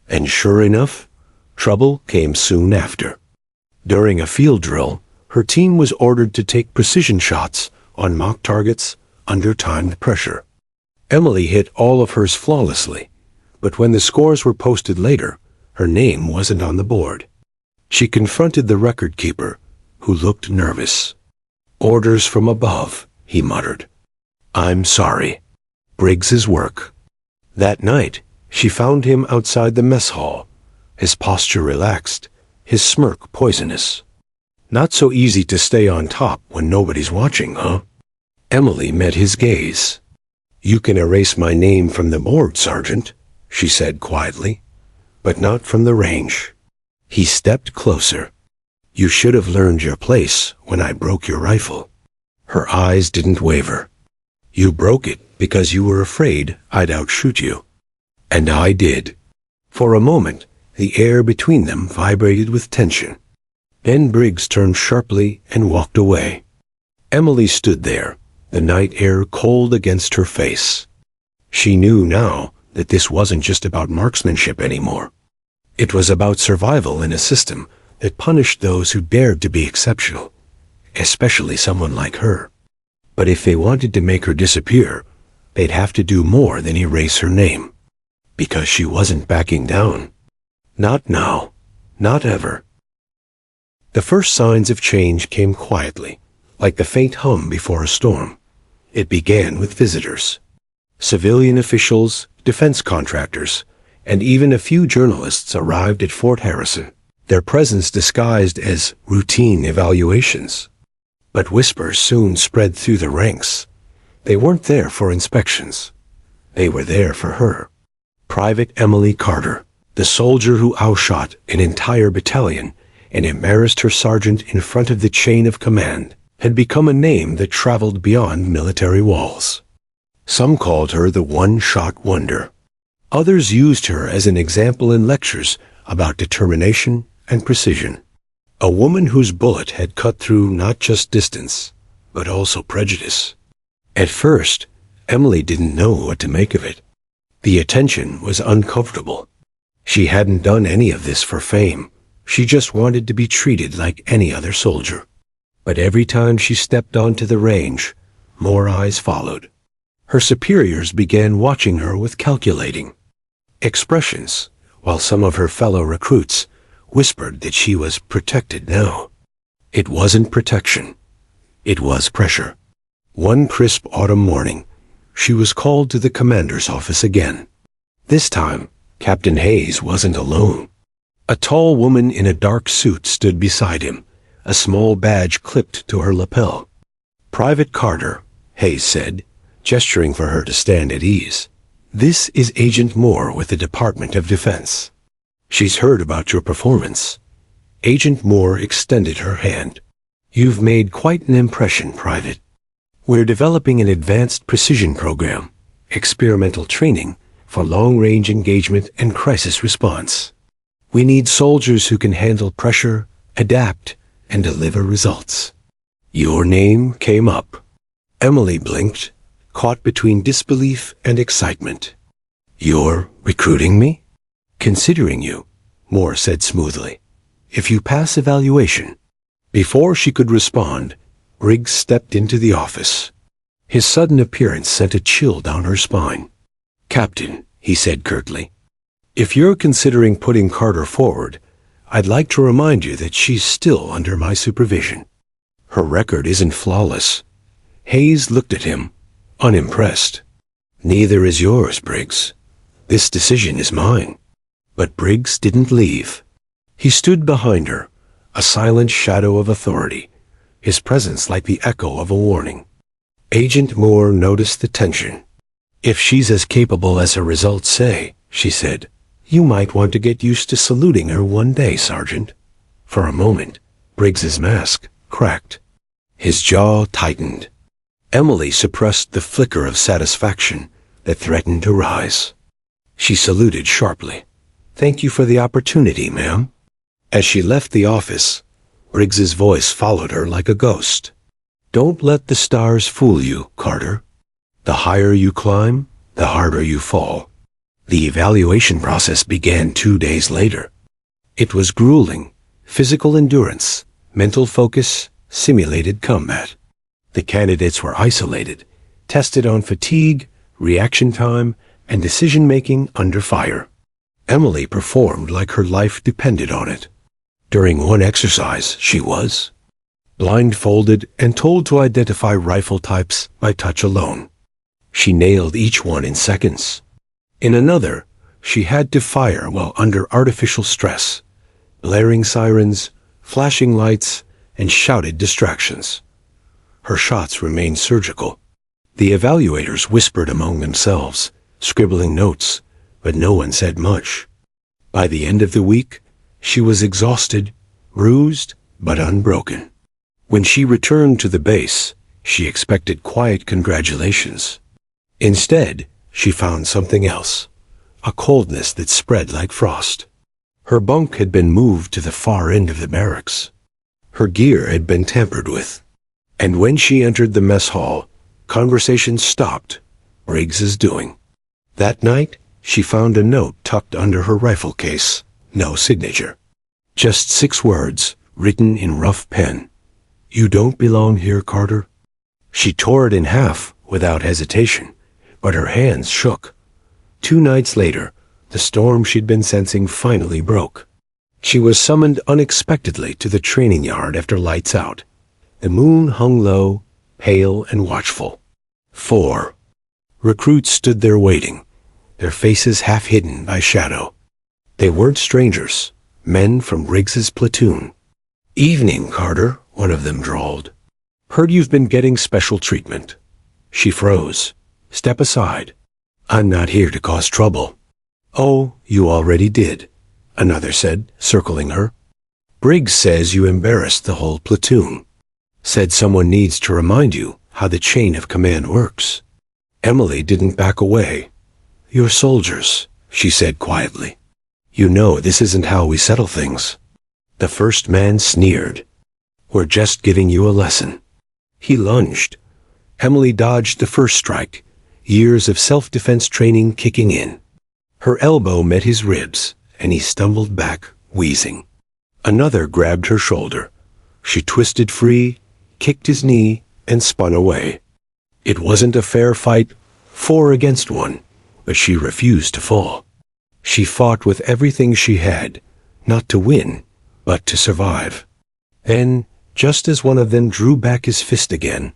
And sure enough, trouble came soon after. During a field drill, her team was ordered to take precision shots on mock targets under timed pressure. Emily hit all of hers flawlessly, but when the scores were posted later, her name wasn't on the board. She confronted the record keeper, who looked nervous. Orders from above, he muttered. I'm sorry. Briggs's work. That night, she found him outside the mess hall, his posture relaxed, his smirk poisonous. Not so easy to stay on top when nobody's watching, huh? Emily met his gaze. You can erase my name from the board, Sergeant, she said quietly, but not from the range. He stepped closer. You should have learned your place when I broke your rifle. Her eyes didn't waver. You broke it because you were afraid I'd outshoot you. And I did. For a moment, the air between them vibrated with tension. Then Briggs turned sharply and walked away. Emily stood there, the night air cold against her face. She knew now that this wasn't just about marksmanship anymore. It was about survival in a system that punished those who dared to be exceptional, especially someone like her. But if they wanted to make her disappear, they'd have to do more than erase her name. Because she wasn't backing down. Not now. Not ever. The first signs of change came quietly, like the faint hum before a storm. It began with visitors. Civilian officials, defense contractors, and even a few journalists arrived at Fort Harrison, their presence disguised as routine evaluations. But whispers soon spread through the ranks. They weren't there for inspections. They were there for her. Private Emily Carter, the soldier who outshot an entire battalion and embarrassed her sergeant in front of the chain of command, had become a name that traveled beyond military walls. Some called her the one-shot wonder. Others used her as an example in lectures about determination and precision. A woman whose bullet had cut through not just distance, but also prejudice. At first, Emily didn't know what to make of it. The attention was uncomfortable. She hadn't done any of this for fame. She just wanted to be treated like any other soldier. But every time she stepped onto the range, more eyes followed. Her superiors began watching her with calculating expressions, while some of her fellow recruits whispered that she was protected now. It wasn't protection. It was pressure. One crisp autumn morning, she was called to the commander's office again. This time, Captain Hayes wasn't alone. A tall woman in a dark suit stood beside him, a small badge clipped to her lapel. Private Carter, Hayes said, gesturing for her to stand at ease. This is Agent Moore with the Department of Defense. She's heard about your performance. Agent Moore extended her hand. You've made quite an impression, Private. We're developing an advanced precision program, experimental training for long-range engagement and crisis response. We need soldiers who can handle pressure, adapt, and deliver results. Your name came up. Emily blinked, caught between disbelief and excitement. You're recruiting me? Considering you, Moore said smoothly. If you pass evaluation. Before she could respond, Briggs stepped into the office. His sudden appearance sent a chill down her spine. Captain, he said curtly, if you're considering putting Carter forward, I'd like to remind you that she's still under my supervision. Her record isn't flawless. Hayes looked at him, unimpressed. Neither is yours, Briggs. This decision is mine. But Briggs didn't leave. He stood behind her, a silent shadow of authority, his presence like the echo of a warning. Agent Moore noticed the tension. If she's as capable as her results say, she said, you might want to get used to saluting her one day, Sergeant. For a moment, Briggs's mask cracked. His jaw tightened. Emily suppressed the flicker of satisfaction that threatened to rise. She saluted sharply. Thank you for the opportunity, ma'am. As she left the office, Briggs's voice followed her like a ghost. Don't let the stars fool you, Carter. The higher you climb, the harder you fall. The evaluation process began 2 days later. It was grueling. Physical endurance, mental focus, simulated combat. The candidates were isolated, tested on fatigue, reaction time, and decision-making under fire. Emily performed like her life depended on it. During one exercise, she was blindfolded and told to identify rifle types by touch alone. She nailed each one in seconds. In another, she had to fire while under artificial stress, blaring sirens, flashing lights, and shouted distractions. Her shots remained surgical. The evaluators whispered among themselves, scribbling notes, but no one said much. By the end of the week, she was exhausted, bruised, but unbroken. When she returned to the base, she expected quiet congratulations. Instead, she found something else, a coldness that spread like frost. Her bunk had been moved to the far end of the barracks. Her gear had been tampered with. And when she entered the mess hall, conversation stopped, Briggs's doing. That night, she found a note tucked under her rifle case. No signature. Just 6 words, written in rough pen. You don't belong here, Carter. She tore it in half without hesitation, but her hands shook. 2 nights later, the storm she'd been sensing finally broke. She was summoned unexpectedly to the training yard after lights out. The moon hung low, pale and watchful. 4 recruits stood there waiting, their faces half hidden by shadow. They weren't strangers, men from Briggs's platoon. Evening, Carter, one of them drawled. Heard you've been getting special treatment. She froze. Step aside. I'm not here to cause trouble. Oh, you already did, another said, circling her. Briggs says you embarrassed the whole platoon. Said someone needs to remind you how the chain of command works. Emily didn't back away. You're soldiers, she said quietly. You know this isn't how we settle things. The first man sneered. We're just giving you a lesson. He lunged. Emily dodged the first strike, years of self-defense training kicking in. Her elbow met his ribs, and he stumbled back, wheezing. Another grabbed her shoulder. She twisted free, kicked his knee, and spun away. It wasn't a fair fight, 4 against 1, but she refused to fall. She fought with everything she had, not to win, but to survive. Then, just as one of them drew back his fist again,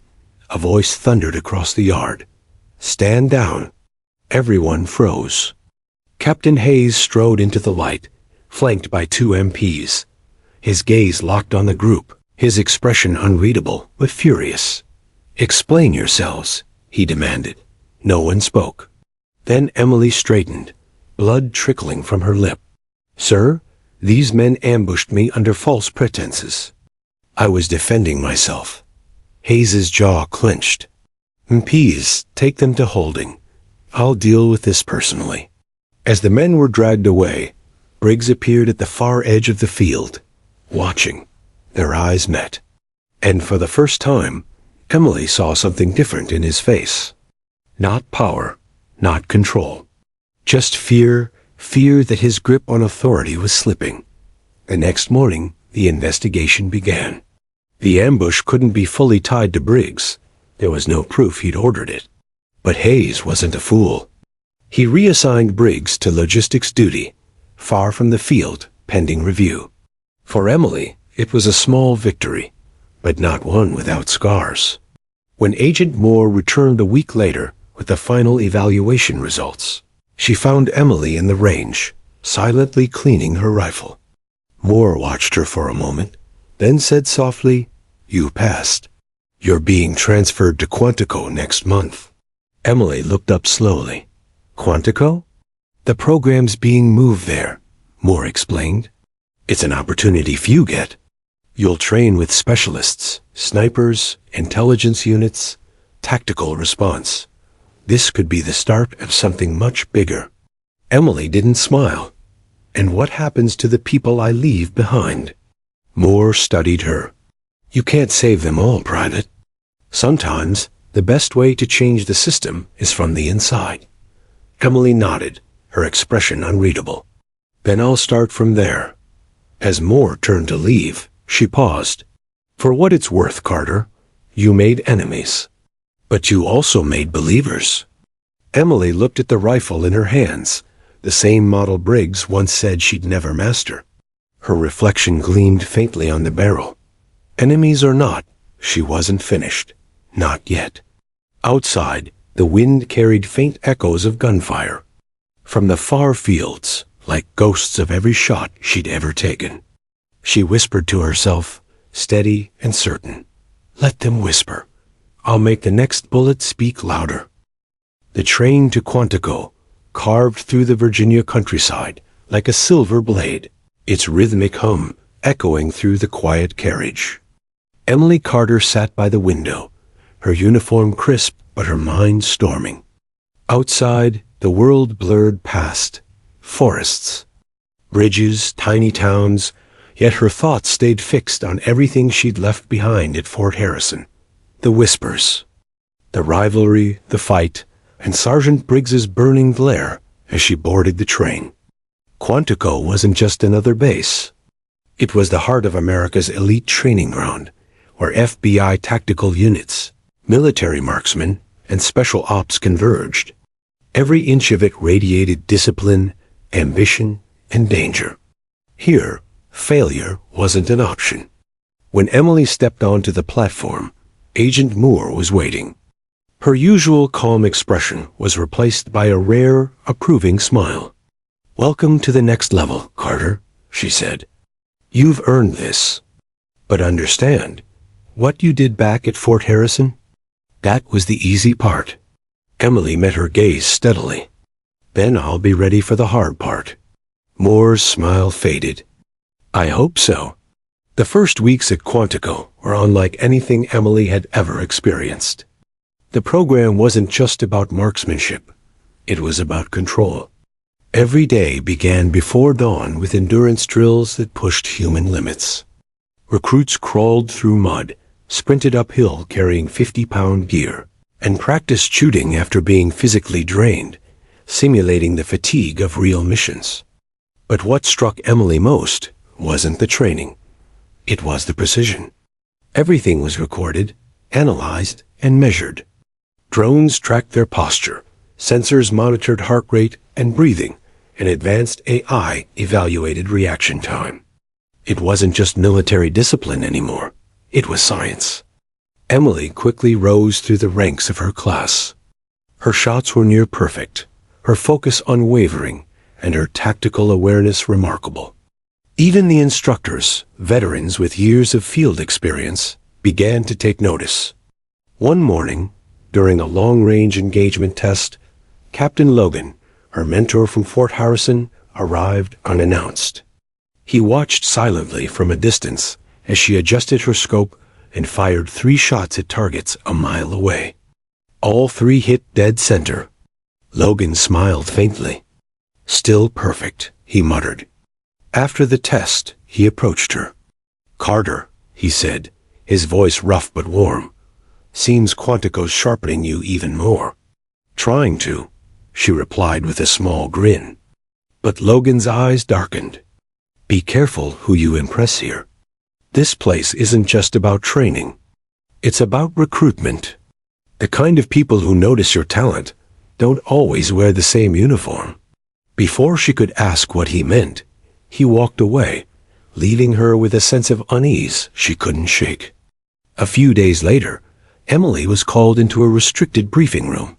a voice thundered across the yard. Stand down. Everyone froze. Captain Hayes strode into the light, flanked by 2 MPs. His gaze locked on the group, his expression unreadable but furious. Explain yourselves, he demanded. No one spoke. Then Emily straightened, blood trickling from her lip. Sir, these men ambushed me under false pretenses. I was defending myself. Hayes's jaw clenched. MPs, take them to holding. I'll deal with this personally. As the men were dragged away, Briggs appeared at the far edge of the field, watching. Their eyes met. And for the first time, Emily saw something different in his face. Not power, not control. Just fear that his grip on authority was slipping. The next morning, the investigation began. The ambush couldn't be fully tied to Briggs. There was no proof he'd ordered it. But Hayes wasn't a fool. He reassigned Briggs to logistics duty, far from the field, pending review. For Emily, it was a small victory, but not one without scars. When Agent Moore returned a week later with the final evaluation results, she found Emily in the range, silently cleaning her rifle. Moore watched her for a moment, then said softly, "You passed. You're being transferred to Quantico next month." Emily looked up slowly. "Quantico?" "The program's being moved there," Moore explained. "It's an opportunity few get. You'll train with specialists, snipers, intelligence units, tactical response. This could be the start of something much bigger." Emily didn't smile. "And what happens to the people I leave behind?" Moore studied her. "You can't save them all, Private. Sometimes the best way to change the system is from the inside." Emily nodded, her expression unreadable. "Then I'll start from there." As Moore turned to leave, she paused. "For what it's worth, Carter, you made enemies. But you also made believers." Emily looked at the rifle in her hands, the same model Briggs once said she'd never master. Her reflection gleamed faintly on the barrel. Enemies or not, she wasn't finished. Not yet. Outside, the wind carried faint echoes of gunfire. From the far fields, like ghosts of every shot she'd ever taken. She whispered to herself, steady and certain, "Let them whisper. I'll make the next bullet speak louder." The train to Quantico carved through the Virginia countryside like a silver blade, its rhythmic hum echoing through the quiet carriage. Emily Carter sat by the window, her uniform crisp but her mind storming. Outside, the world blurred past. Forests, bridges, tiny towns, yet her thoughts stayed fixed on everything she'd left behind at Fort Harrison. The whispers, the rivalry, the fight, and Sergeant Briggs's burning glare as she boarded the train. Quantico wasn't just another base. It was the heart of America's elite training ground, where FBI tactical units, military marksmen, and special ops converged. Every inch of it radiated discipline, ambition, and danger. Here, failure wasn't an option. When Emily stepped onto the platform, Agent Moore was waiting. Her usual calm expression was replaced by a rare, approving smile. "Welcome to the next level, Carter," she said. "You've earned this. But understand, what you did back at Fort Harrison? That was the easy part." Emily met her gaze steadily. "Then I'll be ready for the hard part." Moore's smile faded. "I hope so." The first weeks at Quantico were unlike anything Emily had ever experienced. The program wasn't just about marksmanship. It was about control. Every day began before dawn with endurance drills that pushed human limits. Recruits crawled through mud, sprinted uphill carrying 50-pound gear, and practiced shooting after being physically drained, simulating the fatigue of real missions. But what struck Emily most wasn't the training. It was the precision. Everything was recorded, analyzed, and measured. Drones tracked their posture, sensors monitored heart rate and breathing, and advanced AI evaluated reaction time. It wasn't just military discipline anymore. It was science. Emily quickly rose through the ranks of her class. Her shots were near perfect, her focus unwavering, and her tactical awareness remarkable. Even the instructors, veterans with years of field experience, began to take notice. One morning, during a long-range engagement test, Captain Logan, her mentor from Fort Harrison, arrived unannounced. He watched silently from a distance as she adjusted her scope and fired 3 shots at targets a mile away. All 3 hit dead center. Logan smiled faintly. Still perfect, he muttered. After the test, he approached her. Carter, he said, his voice rough but warm. Seems Quantico's sharpening you even more. Trying to, she replied with a small grin. But Logan's eyes darkened. Be careful who you impress here. This place isn't just about training. It's about recruitment. The kind of people who notice your talent don't always wear the same uniform. Before she could ask what he meant, he walked away, leaving her with a sense of unease she couldn't shake. A few days later, Emily was called into a restricted briefing room.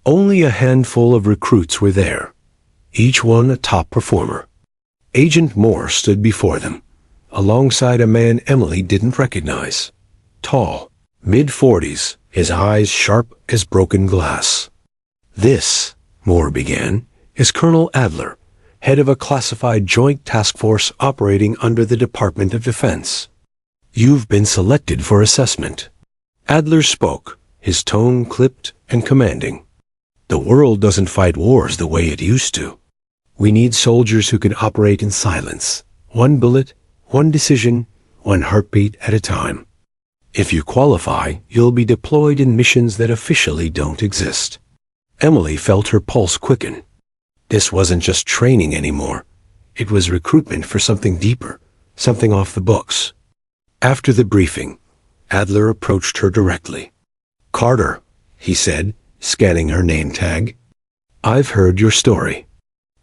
Only a handful of recruits were there, each one a top performer. Agent Moore stood before them, alongside a man Emily didn't recognize. Tall, mid-40s, his eyes sharp as broken glass. This, Moore began, is Colonel Adler, head of a classified joint task force operating under the Department of Defense. You've been selected for assessment. Adler spoke, his tone clipped and commanding. The world doesn't fight wars the way it used to. We need soldiers who can operate in silence, one bullet, one decision, one heartbeat at a time. If you qualify, you'll be deployed in missions that officially don't exist. Emily felt her pulse quicken. This wasn't just training anymore. It was recruitment for something deeper, something off the books. After the briefing, Adler approached her directly. Carter, he said, scanning her name tag. I've heard your story.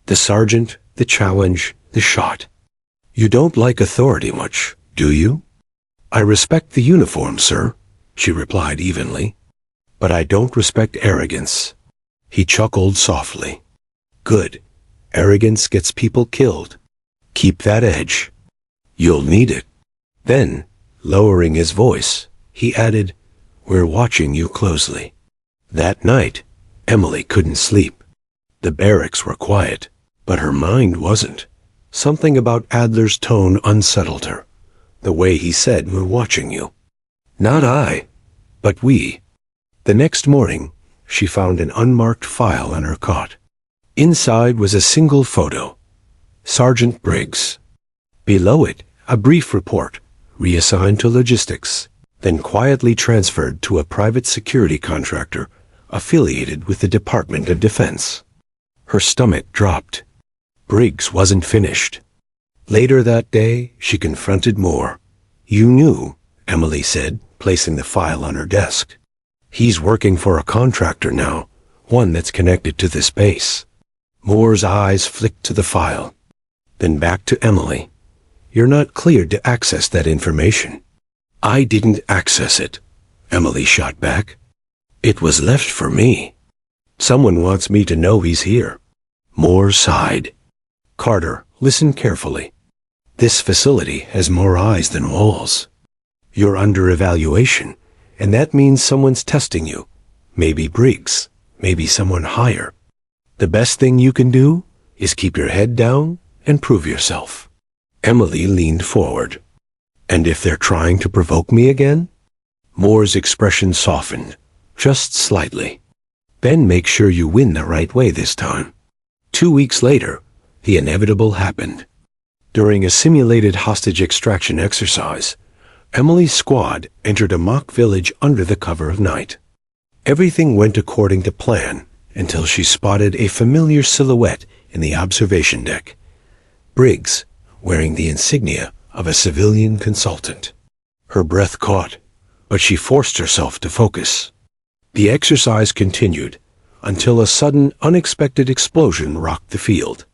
The sergeant, the challenge, the shot. You don't like authority much, do you? I respect the uniform, sir, she replied evenly. But I don't respect arrogance. He chuckled softly. Good. Arrogance gets people killed. Keep that edge. You'll need it. Then, lowering his voice, he added, We're watching you closely. That night, Emily couldn't sleep. The barracks were quiet, but her mind wasn't. Something about Adler's tone unsettled her. The way he said, We're watching you. Not I, but we. The next morning, she found an unmarked file on her cot. Inside was a single photo. Sergeant Briggs. Below it, a brief report, reassigned to logistics, then quietly transferred to a private security contractor affiliated with the Department of Defense. Her stomach dropped. Briggs wasn't finished. Later that day, she confronted Moore. You knew, Emily said, placing the file on her desk. He's working for a contractor now, one that's connected to this base. Moore's eyes flicked to the file, then back to Emily. You're not cleared to access that information. I didn't access it, Emily shot back. It was left for me. Someone wants me to know he's here. Moore sighed. Carter, listen carefully. This facility has more eyes than walls. You're under evaluation, and that means someone's testing you. Maybe Briggs, maybe someone higher. The best thing you can do is keep your head down and prove yourself. Emily leaned forward. And if they're trying to provoke me again? Moore's expression softened, just slightly. Then make sure you win the right way this time. 2 weeks later, the inevitable happened. During a simulated hostage extraction exercise, Emily's squad entered a mock village under the cover of night. Everything went according to plan until she spotted a familiar silhouette in the observation deck. Briggs, wearing the insignia of a civilian consultant. Her breath caught, but she forced herself to focus. The exercise continued until a sudden, unexpected explosion rocked the field.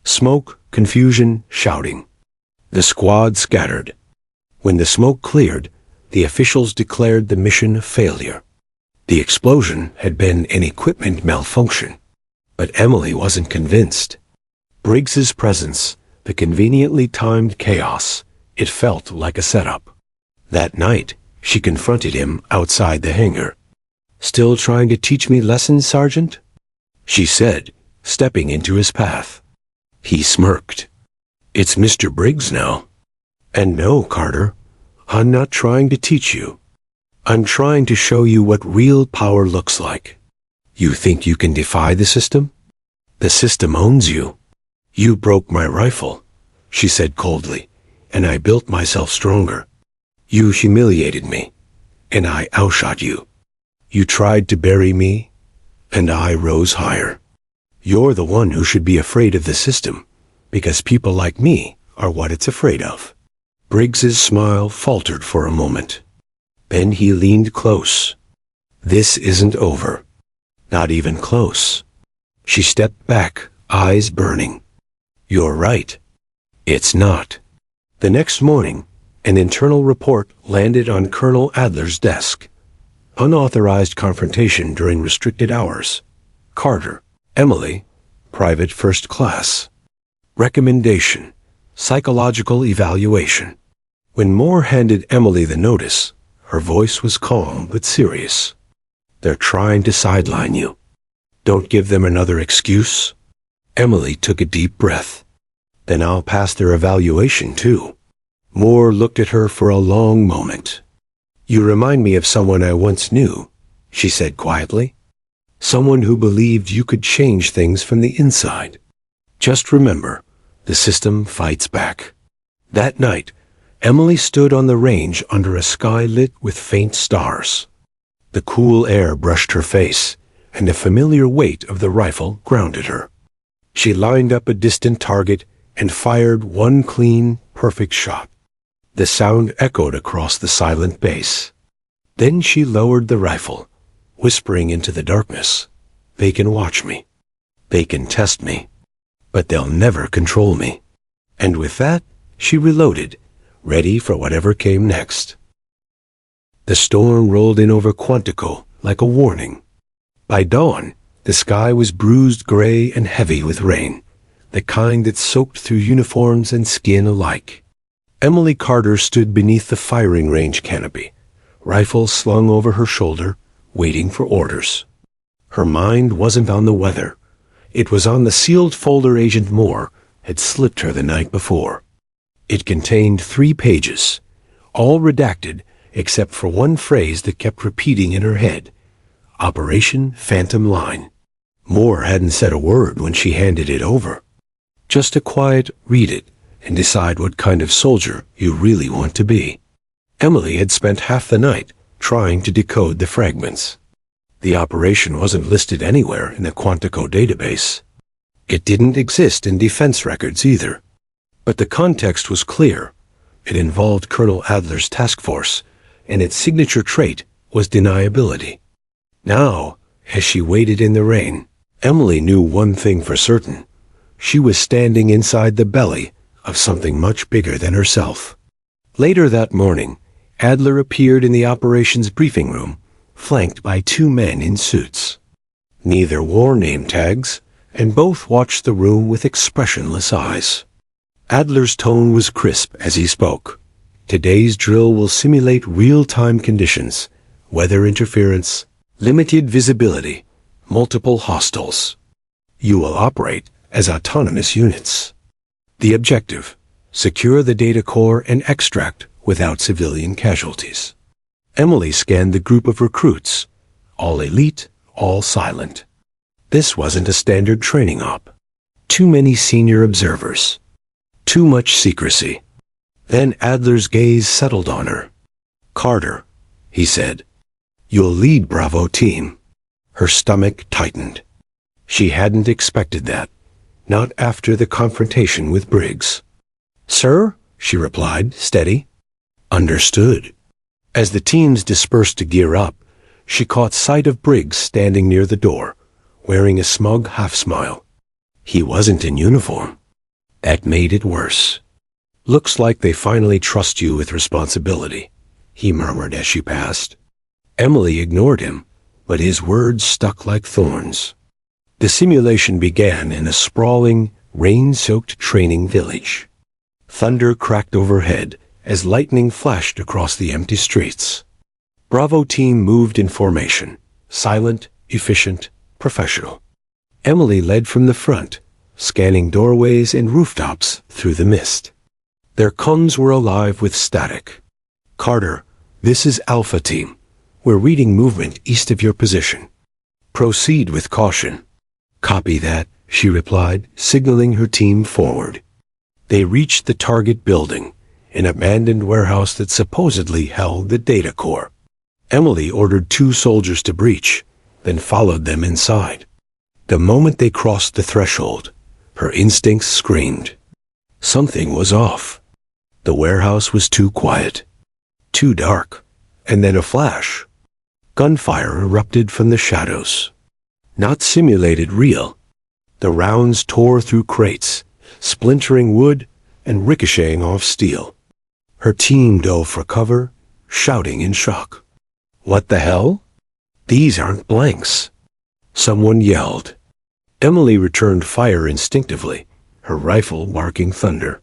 Smoke, confusion, shouting. The squad scattered. When the smoke cleared, the officials declared the mission a failure. The explosion had been an equipment malfunction, but Emily wasn't convinced. Briggs's presence, the conveniently timed chaos, it felt like a setup. That night, she confronted him outside the hangar. Still trying to teach me lessons, Sergeant? She said, stepping into his path. He smirked. It's Mr. Briggs now. And no, Carter, I'm not trying to teach you. I'm trying to show you what real power looks like. You think you can defy the system? The system owns you. You broke my rifle, she said coldly, and I built myself stronger. You humiliated me, and I outshot you. You tried to bury me, and I rose higher. You're the one who should be afraid of the system, because people like me are what it's afraid of. Briggs's smile faltered for a moment. Then he leaned close. This isn't over. Not even close. She stepped back, eyes burning. You're right. It's not. The next morning, an internal report landed on Colonel Adler's desk. Unauthorized confrontation during restricted hours. Carter, Emily, private first class. Recommendation, psychological evaluation. When Moore handed Emily the notice, her voice was calm but serious. They're trying to sideline you. Don't give them another excuse. Emily took a deep breath. Then I'll pass their evaluation too. Moore looked at her for a long moment. You remind me of someone I once knew, she said quietly. Someone who believed you could change things from the inside. Just remember, the system fights back. That night, Emily stood on the range under a sky lit with faint stars. The cool air brushed her face, and the familiar weight of the rifle grounded her. She lined up a distant target and fired one clean, perfect shot. The sound echoed across the silent base. Then she lowered the rifle, whispering into the darkness, "They can watch me. They can test me. But they'll never control me." And with that, she reloaded, ready for whatever came next. The storm rolled in over Quantico like a warning. By dawn, the sky was bruised gray and heavy with rain, the kind that soaked through uniforms and skin alike. Emily Carter stood beneath the firing range canopy, rifle slung over her shoulder, waiting for orders. Her mind wasn't on the weather. It was on the sealed folder Agent Moore had slipped her the night before. It contained 3 pages, all redacted except for one phrase that kept repeating in her head. Operation Phantom Line. Moore hadn't said a word when she handed it over. Just a quiet read it and decide what kind of soldier you really want to be. Emily had spent half the night trying to decode the fragments. The operation wasn't listed anywhere in the Quantico database. It didn't exist in defense records either. But the context was clear. It involved Colonel Adler's task force, and its signature trait was deniability. Now, as she waited in the rain, Emily knew one thing for certain. She was standing inside the belly of something much bigger than herself. Later that morning, Adler appeared in the operations briefing room, flanked by 2 men in suits. Neither wore name tags, and both watched the room with expressionless eyes. Adler's tone was crisp as he spoke. Today's drill will simulate real-time conditions, weather interference, limited visibility, multiple hostiles. You will operate as autonomous units. The objective, secure the data core and extract without civilian casualties. Emily scanned the group of recruits, all elite, all silent. This wasn't a standard training op. Too many senior observers. Too much secrecy. Then Adler's gaze settled on her. "Carter," he said, "you'll lead Bravo team." Her stomach tightened. She hadn't expected that, not after the confrontation with Briggs. "Sir," she replied, steady. "Understood." As the teams dispersed to gear up, she caught sight of Briggs standing near the door, wearing a smug half-smile. He wasn't in uniform. That made it worse. "Looks like they finally trust you with responsibility," he murmured as she passed. Emily ignored him, but his words stuck like thorns. The simulation began in a sprawling, rain-soaked training village. Thunder cracked overhead as lightning flashed across the empty streets. Bravo team moved in formation, silent, efficient, professional. Emily led from the front, scanning doorways and rooftops through the mist. Their comms were alive with static. "Carter, this is Alpha Team. We're reading movement east of your position. Proceed with caution." "Copy that, she replied, signaling her team forward. They reached the target building, an abandoned warehouse that supposedly held the data core. Emily ordered 2 soldiers to breach, then followed them inside. The moment they crossed the threshold, her instincts screamed. Something was off. The warehouse was too quiet, too dark, and then a flash. Gunfire erupted from the shadows. Not simulated, real. The rounds tore through crates, splintering wood and ricocheting off steel. Her team dove for cover, shouting in shock. "What the hell? These aren't blanks," someone yelled. Emily returned fire instinctively, her rifle barking thunder.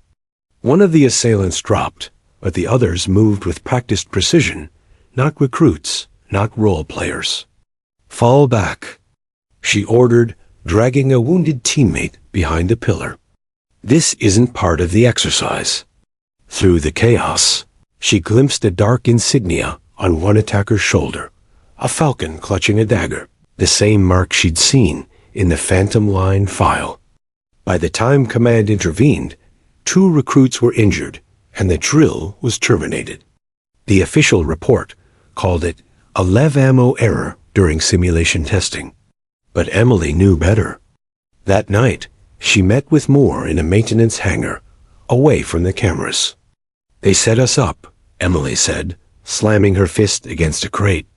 One of the assailants dropped, but the others moved with practiced precision, not recruits, not role players. "Fall back," she ordered, dragging a wounded teammate behind a pillar. "This isn't part of the exercise." Through the chaos, she glimpsed a dark insignia on one attacker's shoulder, a falcon clutching a dagger, the same mark she'd seen in the Phantom Line file. By the time command intervened, 2 recruits were injured, and the drill was terminated. The official report called it a lev ammo error during simulation testing. But Emily knew better. That night, she met with Moore in a maintenance hangar, away from the cameras. "They set us up," Emily said, slamming her fist against a crate.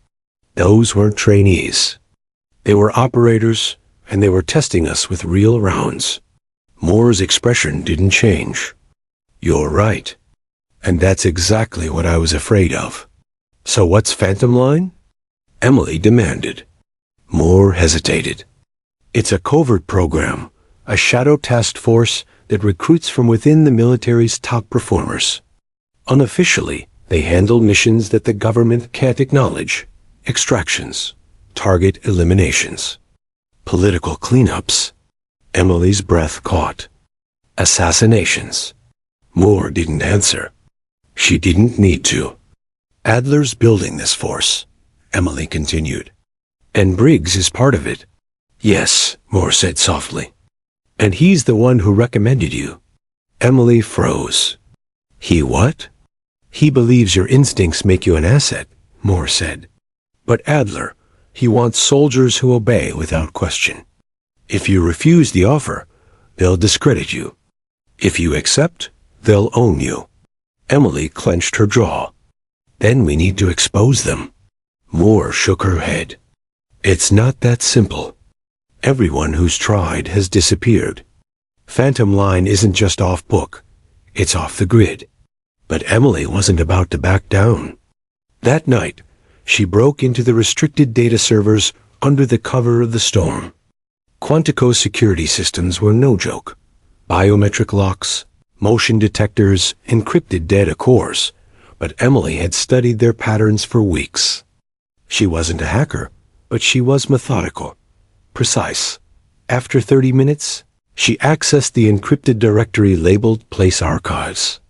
"Those weren't trainees. They were operators, and they were testing us with real rounds." Moore's expression didn't change. "You're right. And that's exactly what I was afraid of." "So what's Phantom Line?" Emily demanded. Moore hesitated. "It's a covert program, a shadow task force that recruits from within the military's top performers. Unofficially, they handle missions that the government can't acknowledge: extractions, target eliminations, political cleanups." Emily's breath caught. "Assassinations." Moore didn't answer. She didn't need to. "Adler's building this force," Emily continued. "And Briggs is part of it." "Yes," Moore said softly. "And he's the one who recommended you." Emily froze. "He what?" "He believes your instincts make you an asset," Moore said. "But Adler, he wants soldiers who obey without question. If you refuse the offer, they'll discredit you. If you accept, they'll own you." Emily clenched her jaw. "Then we need to expose them." Moore shook her head. "It's not that simple. Everyone who's tried has disappeared. Phantom Line isn't just off book, it's off the grid." But Emily wasn't about to back down. That night, she broke into the restricted data servers under the cover of the storm. Quantico's security systems were no joke. Biometric locks, motion detectors, encrypted data cores, but Emily had studied their patterns for weeks. She wasn't a hacker, but she was methodical, precise. After 30 minutes, she accessed the encrypted directory labeled Place Archives.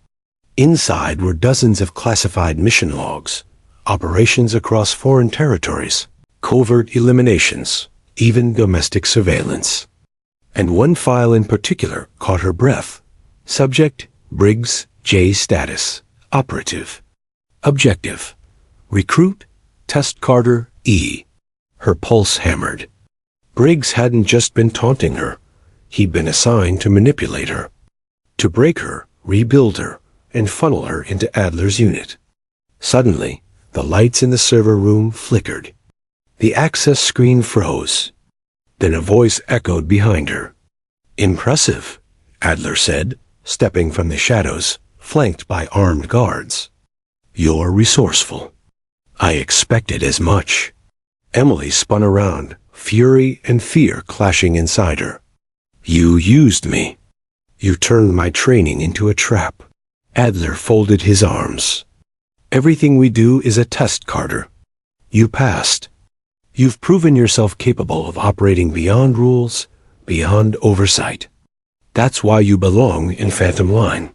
Inside were dozens of classified mission logs, operations across foreign territories, covert eliminations, even domestic surveillance. And one file in particular caught her breath. Subject: Briggs J. Status, Operative. Objective: Recruit Test Carter E. Her pulse hammered. Briggs hadn't just been taunting her. He'd been assigned to manipulate her, to break her, rebuild her, and funnel her into Adler's unit. Suddenly, the lights in the server room flickered. The access screen froze. Then a voice echoed behind her. "Impressive," Adler said, stepping from the shadows, flanked by armed guards. "You're resourceful." "I expected as much." Emily spun around, fury and fear clashing inside her. "You used me. You turned my training into a trap." Adler folded his arms. "Everything we do is a test, Carter. You passed. You've proven yourself capable of operating beyond rules, beyond oversight. That's why you belong in Phantom Line."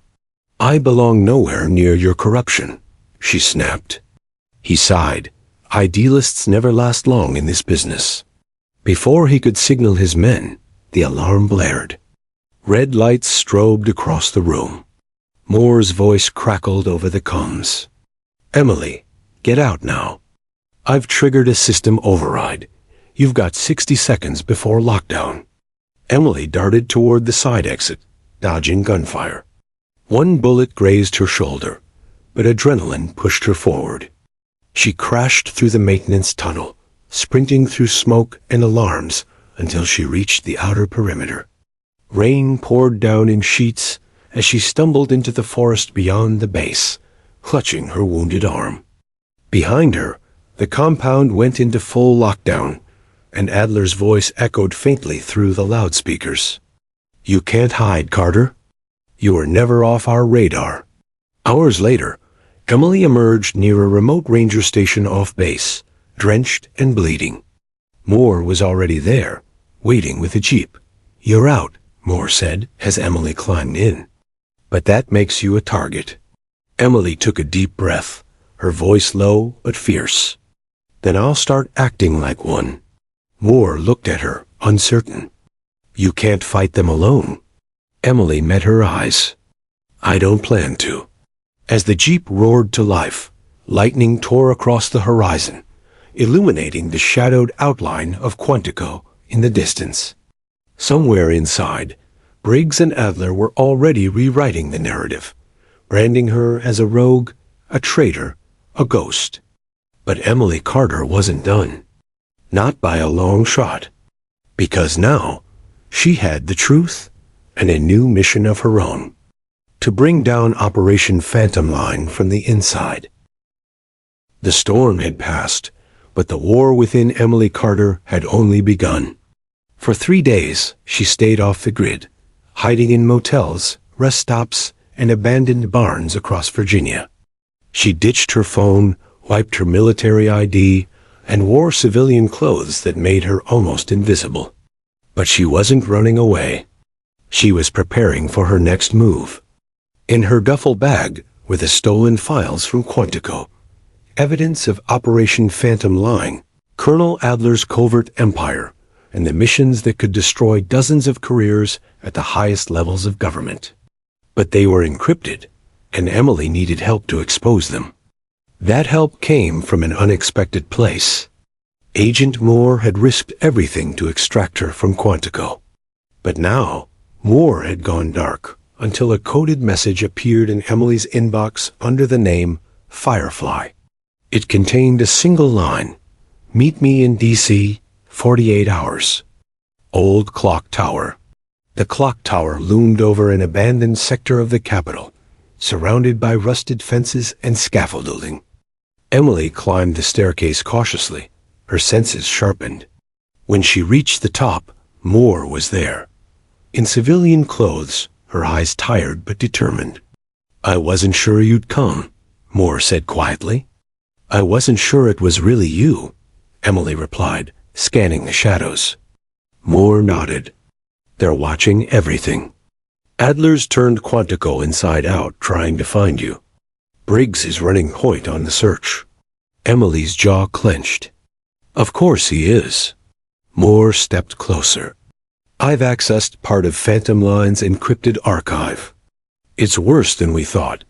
"I belong nowhere near your corruption," she snapped. He sighed. Idealists never last long in this business. Before he could signal his men, The alarm blared. Red lights strobed across the room. Moore's voice crackled over the comms. "Emily, get out now. I've triggered a system override. You've got 60 seconds before lockdown." Emily darted toward the side exit, dodging gunfire. One bullet grazed her shoulder, but adrenaline pushed her forward. She crashed through the maintenance tunnel, sprinting through smoke and alarms until she reached the outer perimeter. Rain poured down in sheets as she stumbled into the forest beyond the base, clutching her wounded arm. Behind her, the compound went into full lockdown, and Adler's voice echoed faintly through the loudspeakers. "You can't hide, Carter. You were never off our radar." Hours later, Emily emerged near a remote ranger station off base, drenched and bleeding. Moore was already there, waiting with a jeep. "You're out," Moore said as Emily climbed in. "But that makes you a target." Emily took a deep breath, her voice low but fierce. "Then I'll start acting like one." Moore looked at her, uncertain. "You can't fight them alone." Emily met her eyes. "I don't plan to." As the jeep roared to life, lightning tore across the horizon, illuminating the shadowed outline of Quantico in the distance. Somewhere inside, Briggs and Adler were already rewriting the narrative, branding her as a rogue, a traitor, a ghost. But Emily Carter wasn't done. Not by a long shot. Because now, she had the truth and a new mission of her own. To bring down Operation Phantom Line from the inside. The storm had passed, but the war within Emily Carter had only begun. For 3 days, she stayed off the grid, hiding in motels, rest stops, and abandoned barns across Virginia. She ditched her phone, wiped her military ID, and wore civilian clothes that made her almost invisible. But she wasn't running away. She was preparing for her next move. In her duffel bag were the stolen files from Quantico, evidence of Operation Phantom Line, Colonel Adler's covert empire, and the missions that could destroy dozens of careers at the highest levels of government. But they were encrypted, and Emily needed help to expose them. That help came from an unexpected place. Agent Moore had risked everything to extract her from Quantico. But now, Moore had gone dark until a coded message appeared in Emily's inbox under the name Firefly. It contained a single line: "Meet me in D.C., 48 hours. Old Clock Tower." The clock tower loomed over an abandoned sector of the Capitol, surrounded by rusted fences and scaffolding. Emily climbed the staircase cautiously, her senses sharpened. When she reached the top, Moore was there. In civilian clothes, her eyes tired but determined. "I wasn't sure you'd come," Moore said quietly. "I wasn't sure it was really you," Emily replied, scanning the shadows. Moore nodded. "They're watching everything. Adler's turned Quantico inside out trying to find you. Briggs is running point on the search." Emily's jaw clenched. "Of course he is." Moore stepped closer. "I've accessed part of Phantom Line's encrypted archive. It's worse than we thought.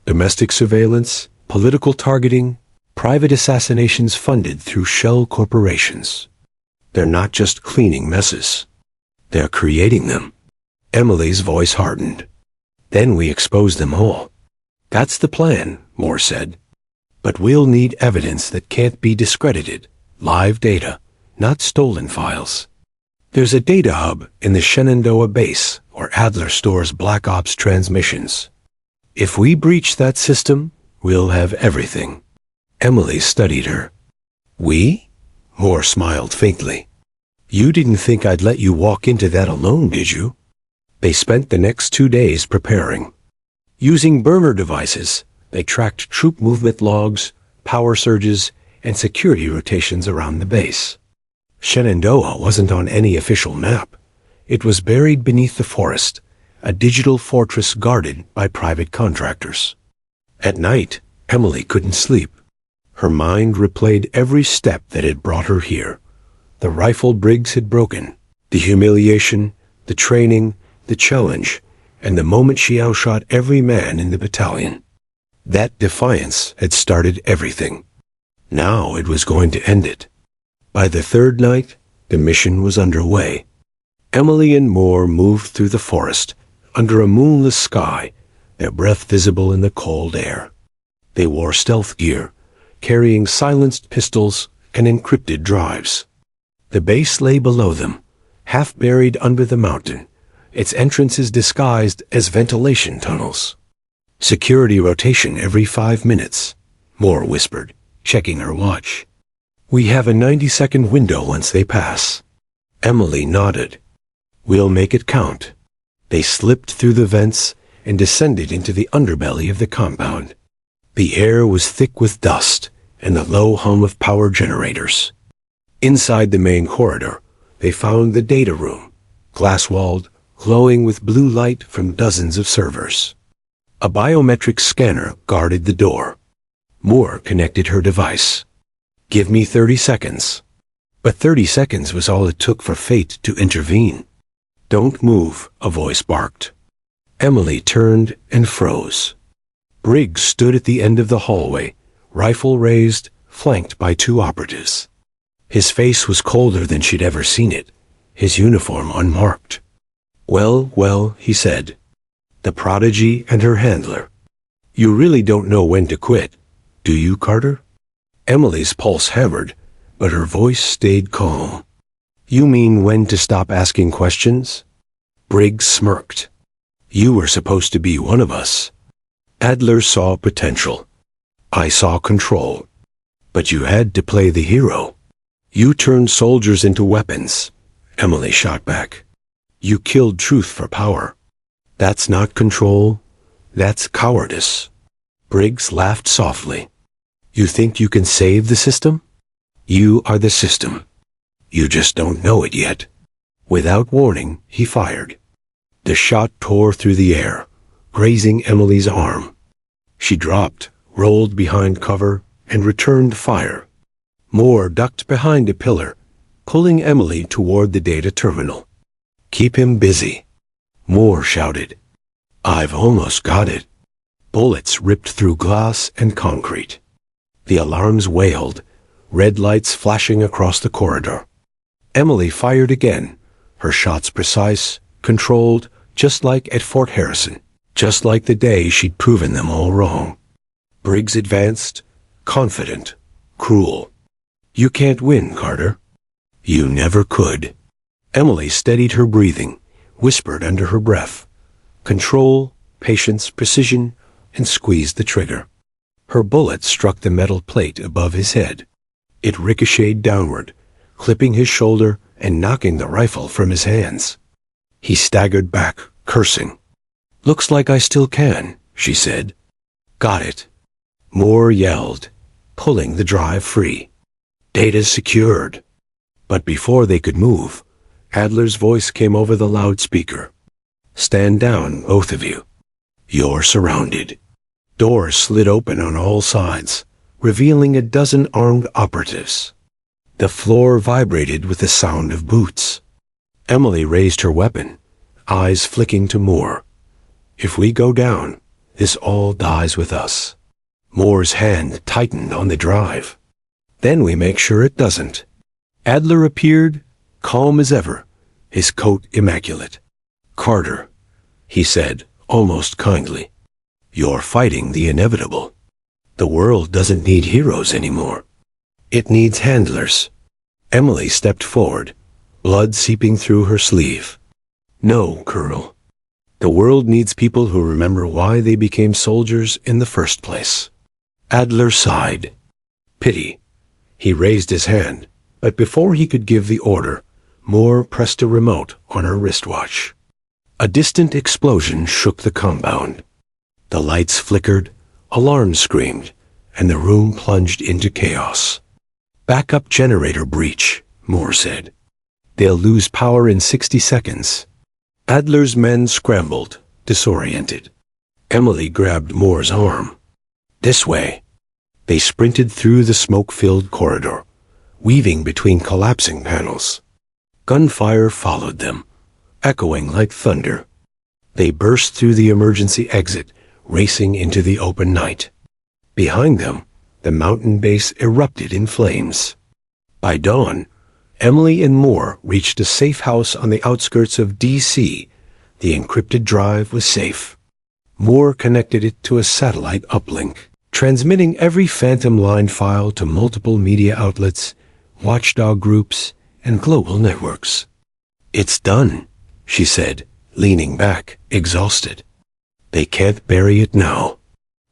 Domestic surveillance, political targeting, private assassinations funded through shell corporations. They're not just cleaning messes. They're creating them." Emily's voice hardened. "Then we expose them all." "That's the plan," Moore said. "But we'll need evidence that can't be discredited, live data, not stolen files. There's a data hub in the Shenandoah base where Adler stores Black Ops transmissions. If we breach that system, we'll have everything." Emily studied her. "We?" Moore smiled faintly. "You didn't think I'd let you walk into that alone, did you?" They spent the next 2 days preparing. Using burner devices, they tracked troop movement logs, power surges, and security rotations around the base. Shenandoah wasn't on any official map. It was buried beneath the forest, a digital fortress guarded by private contractors. At night, Emily couldn't sleep. Her mind replayed every step that had brought her here. The rifle Briggs had broken, The humiliation, the training, the challenge, and the moment she outshot every man in the battalion. That defiance had started everything. Now it was going to end it. By the third night, the mission was underway. Emily and Moore moved through the forest, under a moonless sky, their breath visible in the cold air. They wore stealth gear, carrying silenced pistols and encrypted drives. The base lay below them, half buried under the mountain, its entrances disguised as ventilation tunnels. Security rotation every 5 minutes, Moore whispered, checking her watch. We have a 90-second window once they pass. Emily nodded. We'll make it count. They slipped through the vents and descended into the underbelly of the compound. The air was thick with dust and the low hum of power generators. Inside the main corridor, they found the data room, glass-walled, glowing with blue light from dozens of servers. A biometric scanner guarded the door. Moore connected her device. Give me 30 seconds. But 30 seconds was all it took for fate to intervene. Don't move, a voice barked. Emily turned and froze. Briggs stood at the end of the hallway, rifle raised, flanked by 2 operatives. His face was colder than she'd ever seen it, his uniform unmarked. Well, he said. The prodigy and her handler. You really don't know when to quit, do you, Carter? Emily's pulse hammered, but her voice stayed calm. You mean when to stop asking questions? Briggs smirked. You were supposed to be one of us. Adler saw potential. I saw control. But you had to play the hero. You turned soldiers into weapons, Emily shot back. You killed truth for power. That's not control. That's cowardice. Briggs laughed softly. You think you can save the system? You are the system. You just don't know it yet. Without warning, he fired. The shot tore through the air, grazing Emily's arm. She dropped, rolled behind cover, and returned fire. Moore ducked behind a pillar, pulling Emily toward the data terminal. Keep him busy. Moore shouted. I've almost got it. Bullets ripped through glass and concrete. The alarms wailed, red lights flashing across the corridor. Emily fired again, her shots precise, controlled, just like at Fort Harrison, just like the day she'd proven them all wrong. Briggs advanced, confident, cruel. You can't win, Carter. You never could. Emily steadied her breathing, whispered under her breath. Control, patience, precision, and squeezed the trigger. Her bullet struck the metal plate above his head. It ricocheted downward, clipping his shoulder and knocking the rifle from his hands. He staggered back, cursing. Looks like I still can, she said. Got it. Moore yelled, pulling the drive free. Data secured. But before they could move, Adler's voice came over the loudspeaker. Stand down, both of you. You're surrounded. Doors slid open on all sides, revealing a dozen armed operatives. The floor vibrated with the sound of boots. Emily raised her weapon, eyes flicking to Moore. If we go down, this all dies with us. Moore's hand tightened on the drive. Then we make sure it doesn't. Adler appeared, calm as ever, his coat immaculate. Carter, he said, almost kindly. You're fighting the inevitable. The world doesn't need heroes anymore. It needs handlers. Emily stepped forward, blood seeping through her sleeve. No, Colonel. The world needs people who remember why they became soldiers in the first place. Adler sighed. Pity. He raised his hand, but before he could give the order, Moore pressed a remote on her wristwatch. A distant explosion shook the compound. The lights flickered, alarms screamed, and the room plunged into chaos. Backup generator breach, Moore said. They'll lose power in 60 seconds. Adler's men scrambled, disoriented. Emily grabbed Moore's arm. This way. They sprinted through the smoke-filled corridor, weaving between collapsing panels. Gunfire followed them, echoing like thunder. They burst through the emergency exit, racing into the open night. Behind them, the mountain base erupted in flames. By dawn, Emily and Moore reached a safe house on the outskirts of D.C. The encrypted drive was safe. Moore connected it to a satellite uplink, transmitting every Phantom Line file to multiple media outlets, watchdog groups, and global networks. "It's done," she said, leaning back, exhausted. "They can't bury it now."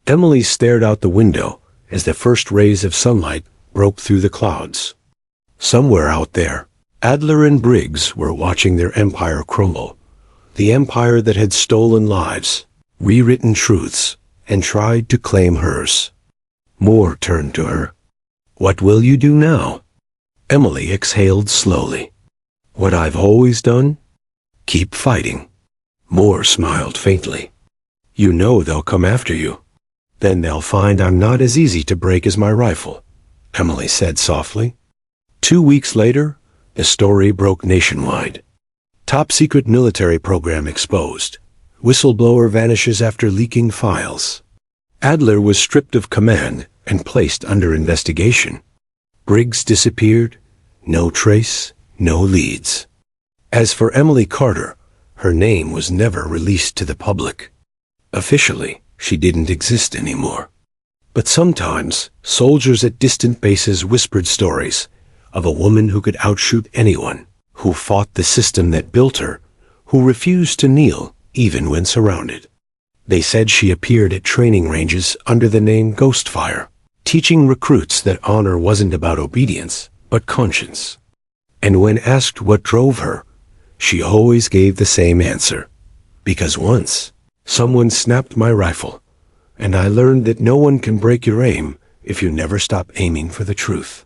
Emily stared out the window as the first rays of sunlight broke through the clouds. Somewhere out there, Adler and Briggs were watching their empire crumble. The empire that had stolen lives, rewritten truths, and tried to claim hers. Moore turned to her. "What will you do now?" Emily exhaled slowly. "What I've always done? Keep fighting." Moore smiled faintly. "You know they'll come after you. Then they'll find I'm not as easy to break as my rifle," Emily said softly. 2 weeks later, the story broke nationwide. Top secret military program exposed. Whistleblower vanishes after leaking files. Adler was stripped of command and placed under investigation. Briggs disappeared. No trace, no leads. As for Emily Carter, her name was never released to the public. Officially, she didn't exist anymore. But sometimes, soldiers at distant bases whispered stories of a woman who could outshoot anyone, who fought the system that built her, who refused to kneel even when surrounded. They said she appeared at training ranges under the name Ghostfire, teaching recruits that honor wasn't about obedience, but conscience. And when asked what drove her, she always gave the same answer. "Because once, someone snapped my rifle, and I learned that no one can break your aim if you never stop aiming for the truth."